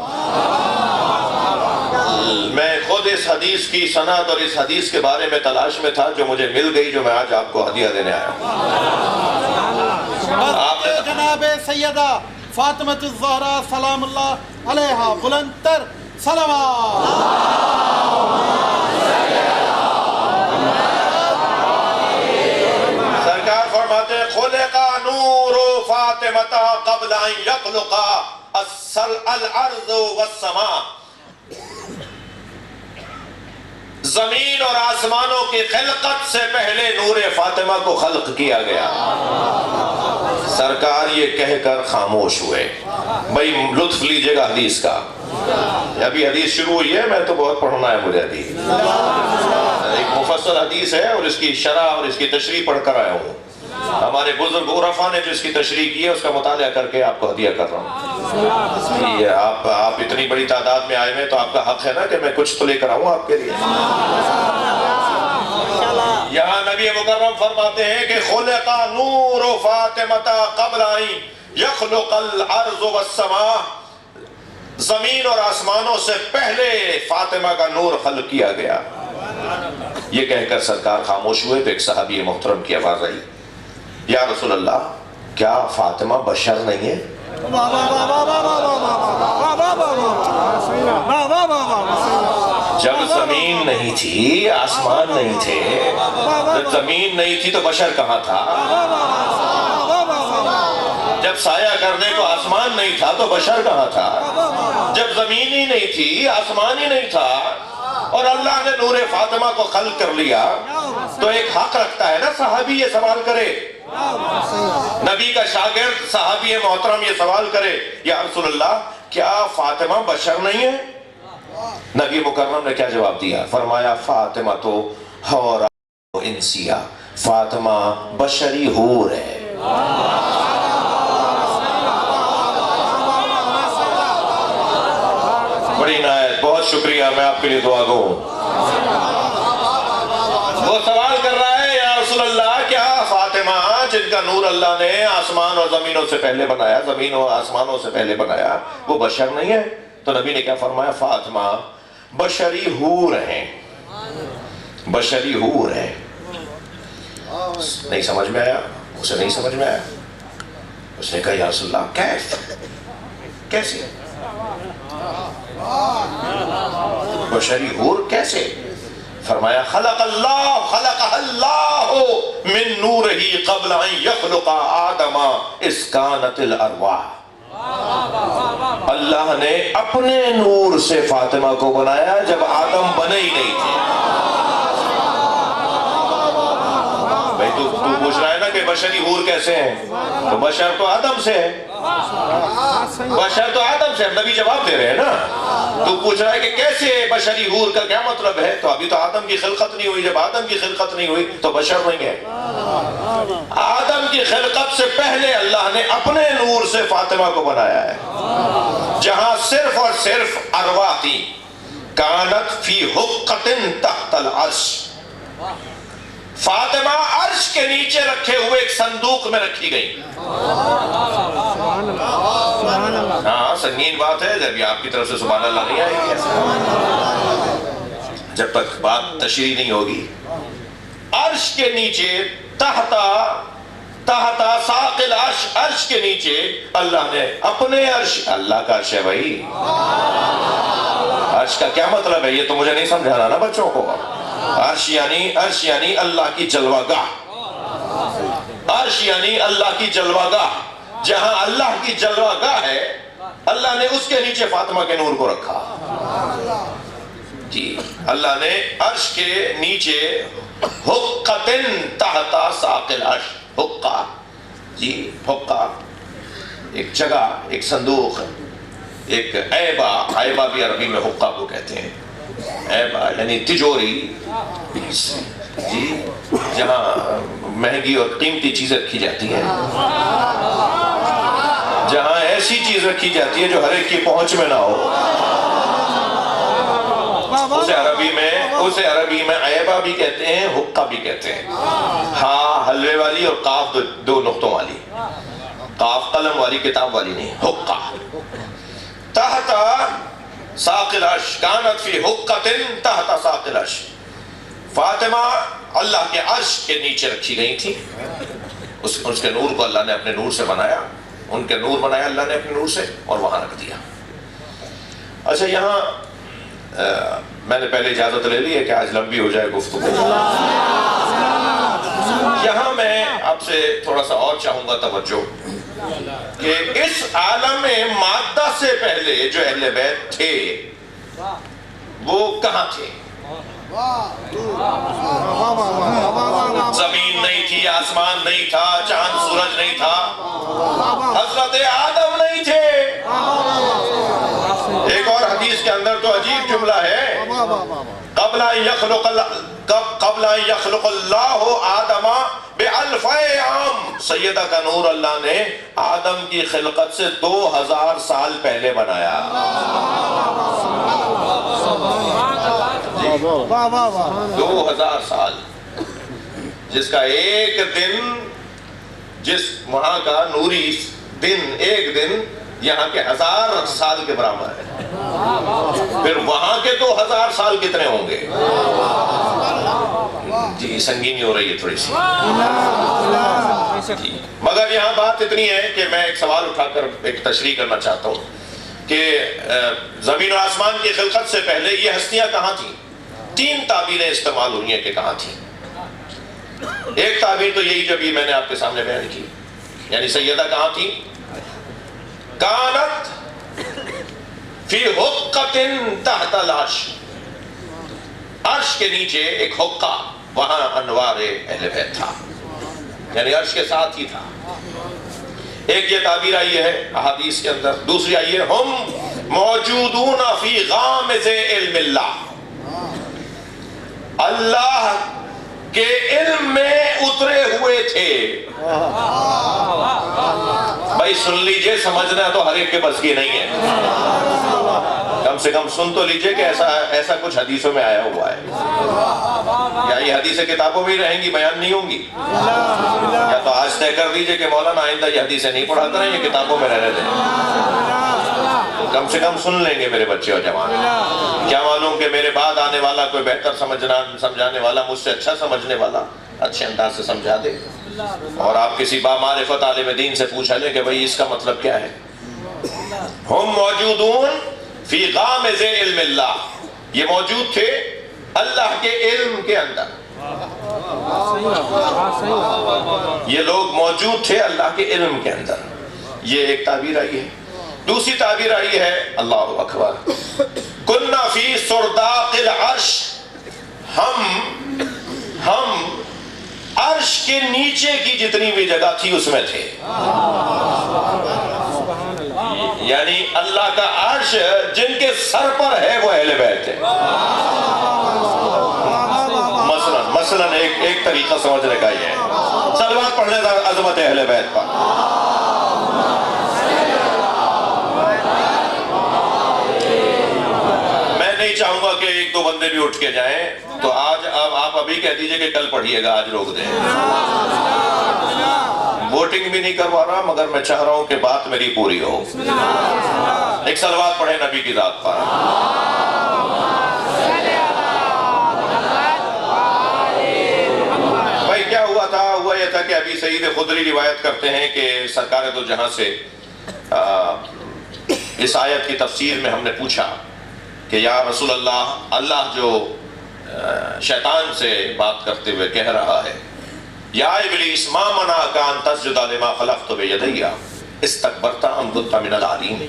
میں خود اس حدیث کی سند اور اس حدیث کے بارے میں تلاش میں تھا جو مجھے مل گئی، جو میں آج آپ کو ہدیہ دینے آیا ہوں۔ جناب سیدہ فاطمہ الزہرا سلام اللہ علیہا بلند تر صلوات۔ فرماتے ہیں خلق نور فاطمہ قبل ان یخلق الارض والسماء، زمین اور آسمانوں کی خلقت سے پہلے نور فاطمہ کو خلق کیا گیا۔ سرکار یہ کہہ کر خاموش ہوئے۔ بھائی لطف لیجئے گا حدیث کا، ابھی حدیث شروع ہوئی ہے، میں تو بہت پڑھنا ہے مجھے حدیث، ایک مفصل حدیث ہے اور اس کی شرح اور اس کی تشریح پڑھ کر آیا ہوں۔ ہمارے بزرگ عرفا نے جو اس کی تشریح کی ہے اس کا مطالعہ کر کے آپ کو ہدیہ کر رہا ہوں۔ یہ آپ اتنی بڑی تعداد میں آئے ہوئے تو آپ کا حق ہے نا کہ میں کچھ تو لے کر آؤں آپ کے لیے۔ یہاں نبی مکرم فرماتے ہیں کہ خلق نور فاطمہ قبل ان یخلق الارض والسماء، زمین اور آسمانوں سے پہلے فاطمہ کا نور خلق کیا گیا۔ یہ کہہ کر سرکار خاموش ہوئے تو ایک صحابی محترم کی آواز آئی، یا رسول اللہ کیا فاطمہ بشر نہیں ہے؟ جب زمین نہیں تھی، آسمان نہیں تھے، جب زمین نہیں تھی تو بشر کہاں تھا؟ جب سایہ کرنے کو آسمان نہیں تھا تو بشر کہاں تھا؟ جب زمین ہی نہیں تھی، آسمان ہی نہیں تھا، اور اللہ نے نور فاطمہ کو خلق کر لیا، تو ایک حق رکھتا ہے نا صحابی یہ سوال کرے، نبی کا شاگرد صحابی محترم یہ سوال کرے، یا رسول اللہ کیا فاطمہ بشر نہیں ہے؟ نبی مکرم نے کیا جواب دیا؟ فرمایا فاطمہ تو حور انسیہ، فاطمہ بشری حور ہے۔ بڑی عنایت، بہت شکریہ، میں آپ کے لیے دعا گو ہوں۔ وہ سوال کر رہا ہے یا رسول اللہ کیا فاطمہ جن کا نور اللہ نے آسمان اور زمینوں سے پہلے بنایا، زمین اور آسمانوں سے پہلے بنایا، وہ بشر نہیں ہے؟ تو نبی نے کیا فرمایا؟ فاطمہ بشری حور ہیں، بشری حور ہیں۔ نہیں سمجھ میں آیا؟ اسے نہیں سمجھ میں آیا۔ اس نے کہا یا رسول اللہ کیسے بشری حور کیسے؟ فرمایا خلق اللہ من نورہ قبل ان یخلق آدم اذ کانت الارواح، اللہ نے اپنے نور سے فاطمہ کو بنایا جب آدم بنے ہی نہیں تھے۔ بھئی تو پوچھ رہا ہے نا کہ بشری حور کیسے ہیں؟ تو بشر تو آدم سے ہے، بشر تو آدم سے، نبی جواب دے رہے ہیں نا۔ تو پوچھ رہا ہے کہ کیسے بشری حور کا کیا مطلب ہے؟ تو ابھی تو آدم کی خلقت نہیں ہوئی، جب آدم کی خلقت نہیں ہوئی تو بشر نہیں ہے۔ آدم کی خلقت سے پہلے اللہ نے اپنے نور سے فاطمہ کو بنایا ہے، جہاں صرف اور صرف ارواح تھی۔ کانت فی حقۃ تحت العرش، فاطمہ عرش کے نیچے رکھے ہوئے ایک صندوق میں رکھی گئی۔ ہاں سنگین بات ہے، جب یہ آپ کی طرف سے سبحان اللہ نہیں آئے گی، جب تک بات تشریح نہیں ہوگی۔ عرش کے نیچے تحت ساق العرش، عرش کے نیچے اللہ نے اپنے عرش، اللہ کا عرش ہے بھائی، عرش کا کیا مطلب ہے یہ تو مجھے نہیں سمجھانا نا بچوں کو۔ عرش یعنی اللہ کی جلوہ گاہ، عرش یعنی اللہ کی جلوہ گاہ، جہاں اللہ کی جلوہ گاہ ہے اللہ نے اس کے نیچے فاطمہ کے نور کو رکھا۔ جی اللہ نے عرش کے نیچے حقۃ تحت ساق العرش، حقہ، جی حقہ ایک جگہ، ایک صندوق، ایک عیبہ بھی عربی میں حقہ کو کہتے ہیں، عیبہ یعنی تجوری، جی جہاں مہنگی اور قیمتی چیزیں رکھی جاتی ہیں، جہاں ایسی چیز رکھی جاتی ہے جو ہر ایک کی پہنچ میں نہ ہو، اسے عربی میں عیبہ بھی کہتے ہیں، حقہ بھی کہتے ہیں۔ ہاں حلوے والی اور قاف دو نقطوں والی، قاف قلم والی کتاب والی نہیں، حقہ۔ تحت ساق العرش، کانت فی حقۃ تحت ساق العرش، فاطمہ اللہ کے عرش کے نیچے رکھی گئی تھی۔ اس کے نور کو اللہ نے اپنے نور سے بنایا، ان کے نور بنایا اللہ نے اپنے نور سے اور وہاں رکھ دیا۔ اچھا یہاں میں نے پہلے اجازت لے لی ہے کہ آج لمبی ہو جائے گفتگو، یہاں میں آپ سے تھوڑا سا اور چاہوں گا توجہ کہ اس عالم مادہ سے پہلے جو اہل بیت تھے وہ کہاں تھے؟ زمین نہیں تھی، آسمان نہیں تھا، چاند سورج نہیں تھا، حضرت آدم نہیں تھے۔ ایک اور حدیث کے اندر تو عجیب جملہ ہے، قبل ان یخلق اللہ آدم بألف عام، سیدہ کا نور اللہ نے آدم کی خلقت سے 2000 سال پہلے بنایا۔ 2000 سال، جس کا ایک دن، جس وہاں کا نوری دن، ایک دن یہاں کے 1000 سال کے برابر ہے۔ پھر وہاں کے 2000 سال کتنے ہوں گے؟ جی سنگینی ہو رہی ہے تھوڑی سی، مگر یہاں بات اتنی ہے کہ میں ایک سوال اٹھا کر ایک تشریح کرنا چاہتا ہوں کہ زمین و آسمان کی خلقت سے پہلے یہ ہستیاں کہاں تھیں؟ 3 تعبیریں استعمال ہوئی ہیں کہ کہاں تھیں۔ ایک تعبیر تو یہی جو بھی میں نے آپ کے سامنے بیان کی، یعنی سیدہ کہاں تھی؟ کانت فی حقۃ تحت العرش، عرش کے نیچے ایک حقہ، وہاں انوار اہل بیت تھا، یعنی عرش کے ساتھ ہی تھا۔ ایک یہ تعبیر آئی ہے احادیث کے اندر، دوسری آئی ہے ہم موجودون فی غامض علم اللہ، اللہ کے علم میں اترے ہوئے تھے۔ بھائی سن لیجئے، سمجھنا تو ہر ایک کے بس کی نہیں ہے، کم سے کم سن تو لیجئے کہ ایسا کچھ حدیثوں میں آیا ہوا ہے، یا یہ حدیثیں کتابوں میں ہی رہیں گی، بیان نہیں ہوں گی، یا تو آج طے کر دیجئے کہ مولانا آئندہ یہ حدیثیں نہیں پڑھاتا رہے، یہ کتابوں میں رہنے دیں، کم سے کم سن لیں گے میرے بچے اور جوان۔ کیا معلوم کہ میرے بعد آنے والا کوئی بہتر سمجھانے والا، مجھ سے اچھا سمجھنے والا اچھے انداز سے سمجھا دے، اور آپ کسی بامعرفت عالم دین سے پوچھا لیں کہ بھئی اس کا مطلب کیا ہے۔ ہم موجودون فی غامض علم اللہ، یہ موجود تھے اللہ کے علم کے اندر، یہ لوگ موجود تھے اللہ کے علم کے اندر، یہ ایک تعبیر آئی ہے۔ دوسری تعبیر آئی ہے، اللہ اکبر، کننا فی سرداق العرش، ہم عرش کے نیچے کی جتنی بھی جگہ تھی اس میں تھے، یعنی اللہ کا عرش جن کے سر پر ہے وہ اہل بیت ہے۔ مثلا ایک طریقہ سمجھنے کا یہ ہے، صلوات پڑھنے کا عظمت اہل بیت پر۔ میں نہیں چاہوں گا کہ ایک دو بندے بھی اٹھ کے جائیں، تو آج آپ ابھی کہہ دیجئے کہ کل پڑھیے گا، آج روک دیں۔ ووٹنگ بھی نہیں کروا رہا، مگر میں چاہ رہا ہوں کہ بات میری پوری ہو۔ ایک صلوات پڑھیں نبی کی ذات پر۔ بھائی کیا ہوا تھا؟ ہوا یہ تھا کہ ابھی سعید خدری روایت کرتے ہیں کہ سرکار دو جہاں سے اس آیت کی تفسیر میں ہم نے پوچھا کہ یا رسول اللہ، اللہ جو شیطان سے بات کرتے ہوئے کہہ رہا ہے، یا ابلیس ما منعک ان تسجد لما خلقت بیدی استکبرت ام کنت من العالین،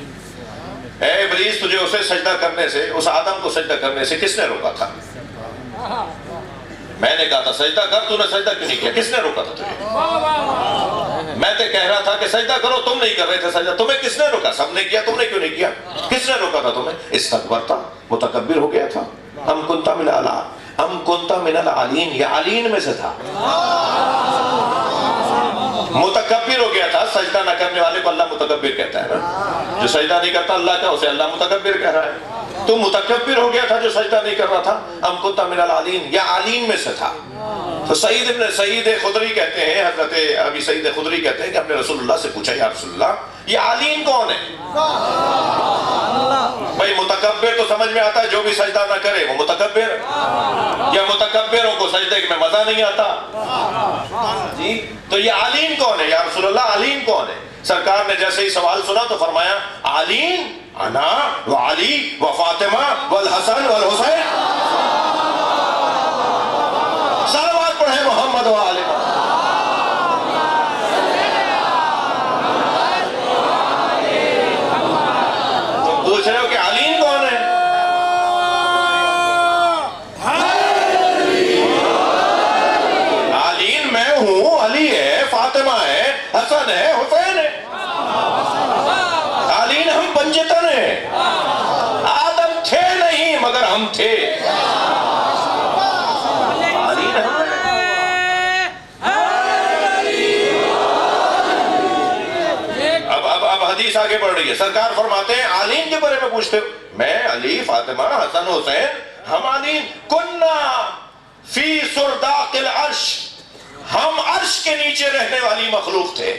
اے ابلیس تجھے اسے سجدہ کرنے سے، اس آدم کو سجدہ کرنے سے کس نے روکا تھا؟ میں نے کہا تھا سجدہ کر، تو نے سجدہ کیوں نہیں کیا؟ کس نے روکا تھا تجھے؟ میں تو کہہ رہا تھا کہ سجدہ کرو، تم نہیں کر رہے تھے سجدہ، تمہیں کس نے روکا؟ سب نے کیا، تم نے کیوں نہیں کیا؟ کس نے روکا تھا تمہیں؟ استکبرت، متکبر ہو گیا تھا، ام کنت من العالین، یہ عالین میں سے تھا، متکبر ہو گیا تھا۔ سجدہ نہ کرنے والے کو اللہ متکبر کہتا ہے نا، جو سجدہ نہیں کرتا اللہ کا، اسے اللہ متکبر کہہ رہا ہے۔ تو متکبر ہو گیا تھا جو سجدہ نہیں کر رہا تھا، ام کنت من العالین، یا عالین میں سے تھا۔ تو سعید خدری کہتے ہیں، حضرت ابی سعید خدری کہتے ہیں کہ ہم نے رسول اللہ سے پوچھا یا رسول اللہ یہ عالین کون ہے؟ بھائی متکبر تو سمجھ میں آتا ہے جو بھی سجدہ نہ کرے وہ متکبر، یا متکبروں کو سجدے میں مزہ نہیں آتا جی؟ تو یہ عالین کون ہے یا رسول اللہ؟ عالین کون ہے؟ سرکار نے جیسے ہی سوال سنا تو فرمایا عالین انا و علی و فاطمہ والحسن والحسین، صلوات پڑھیں محمد و آل محمد۔ حسن ہے، حسین ہے، قالین ہم پنجتن ہیں، آدم تھے نہیں مگر ہم تھے، قالین ہم اب حدیث آگے بڑھ رہی ہے، سرکار فرماتے ہیں آلین کے بارے میں پوچھتے ہو، میں علی، فاطمہ، حسن، حسین، ہم آلین کننا فی سرداق العرش، ہم عرش کے نیچے رہنے والی مخلوق تھے،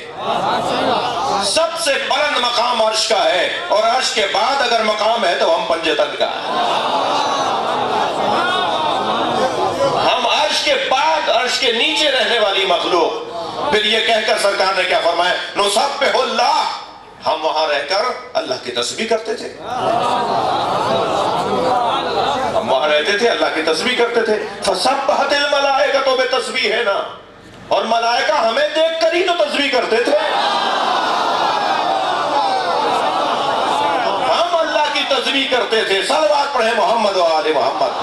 سب سے بلند مقام عرش کا ہے، اور عرش کے بعد اگر مقام ہے تو ہم پنجتن کا ہے، ہم عرش کے بعد عرش کے نیچے رہنے والی مخلوق۔ پھر یہ کہہ کر سرکار نے کیا فرمایا، نسبح اللہ، ہم وہاں رہ کر اللہ کی تسبیح کرتے تھے، ہم وہاں رہتے تھے اللہ کی تسبیح کرتے تھے، فسبحت الملائکۃ بتسبیحنا، اور ملائکہ ہمیں دیکھ کر ہی تو تسبیح کرتے تھے، ہم اللہ کی تسبیح کرتے تھے، صلوات پڑھیں محمد و آل محمد۔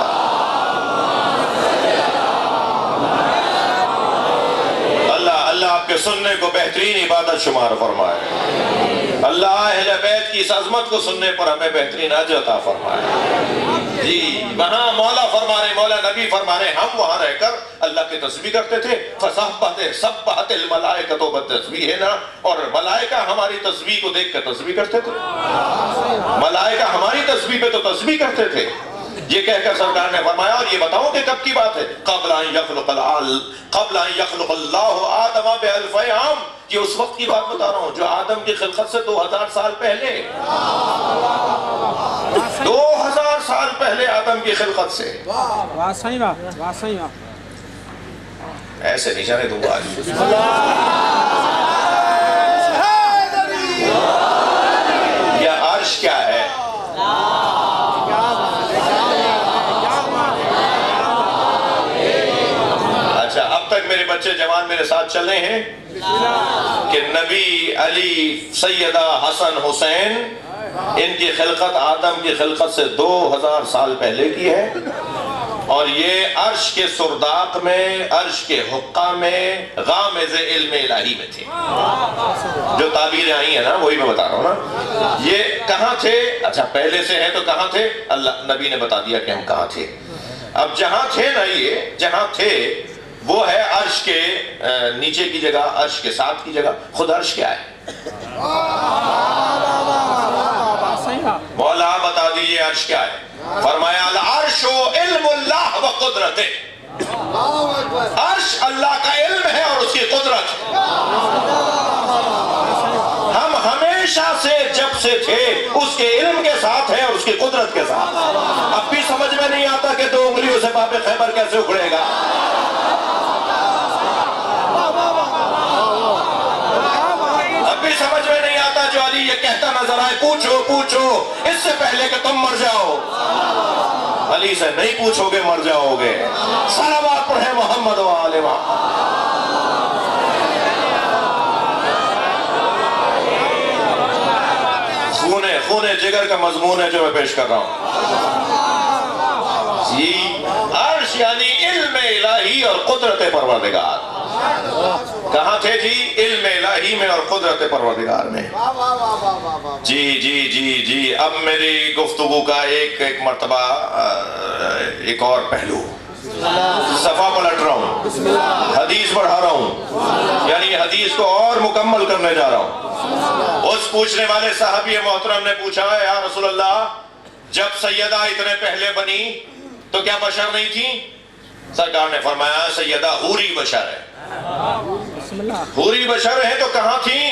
اللہ آپ کے سننے کو بہترین عبادت شمار فرمائے، اللہ اہل بیت کی اس عظمت کو سننے پر ہمیں بہترین اجر عطا فرمائے۔ جی وہاں مولا فرما رہے، مولا نبی فرما رہے، ہم وہاں رہ کر اللہ کی تسبیح کرتے تھے، فسبحت الملائکۃ بتسبیحنا، اور ملائکہ ہماری تسبیح کو دیکھ کر تسبیح کرتے تھے، ملائکہ ہماری تسبیح پہ تو تسبیح کرتے تھے۔ یہ کہہ کر سرکار نے فرمایا، اور یہ بتاؤں کہ کب کی بات ہے، قبل ان یخلق اللہ آدم بألف عام، یہ اس وقت کی بات بتا رہا ہوں جو آدم کی خلقت سے 2000 سال پہلے، 2000 سال پہلے آدم کی خلقت سے، ایسے نشانے دوں گا آج۔ یہ عرش کیا ہے؟ اچھا اب تک میرے بچے جوان میرے ساتھ چل رہے ہیں کہ نبی، علی، سیدہ، حسن، حسین، ان کی خلقت آدم کی خلقت سے 2000 سال پہلے کی ہے، اور یہ عرش کے سرداق میں، عرش کے حقہ میں، غامض علم الہی میں تھے، جو تعبیریں آئی ہیں نا وہی میں بتا رہا ہوں نا۔ یہ کہاں تھے؟ اچھا پہلے سے ہے تو کہاں تھے؟ اللہ نبی نے بتا دیا کہ ہم کہاں تھے۔ اب جہاں تھے نا، یہ جہاں تھے وہ ہے عرش کے نیچے کی جگہ، عرش کے ساتھ کی جگہ۔ خود عرش کیا ہے؟ مولا بتا دیجئے عرش کیا ہے؟ فرمایا العرش علم اللہ و قدرت، عرش اللہ کا علم ہے اور اس کی قدرت ہے۔ ہم ہمیشہ سے جب سے تھے اس کے علم کے ساتھ ہیں اور اس کی قدرت کے ساتھ۔ اب بھی سمجھ میں نہیں آتا کہ 2 انگلیوں سے باب خیبر کیسے اکھڑے گا؟ اب بھی سمجھ میں نہیں آتا جو علی یہ کہتا نظر آئے، پوچھو پوچھو اس سے پہلے کہ تم مر جاؤ، علی سے نہیں پوچھو گے مر جاؤ گے۔ صلوات پڑھیں محمد و آل محمد۔ خون جگر کا مضمون ہے جو میں پیش کر رہا ہوں۔ جی عرش یعنی علم الہی اور قدرت پروردگار۔ کہاں تھے جی؟ علم الہی میں اور قدرت پروردگار میں۔ جی جی جی جی اب میری گفتگو کا ایک مرتبہ ایک اور پہلو، صفحہ پلٹ رہا ہوں، حدیث بڑھا رہا ہوں، یعنی حدیث کو اور مکمل کرنے جا رہا ہوں۔ اس پوچھنے والے صحابی محترم نے پوچھا، یا رسول اللہ جب سیدہ اتنے پہلے بنی تو کیا بشر نہیں تھی؟ سرکار نے فرمایا سیدہ حوری بشر ہے۔ حوری بشر ہے تو کہاں تھی؟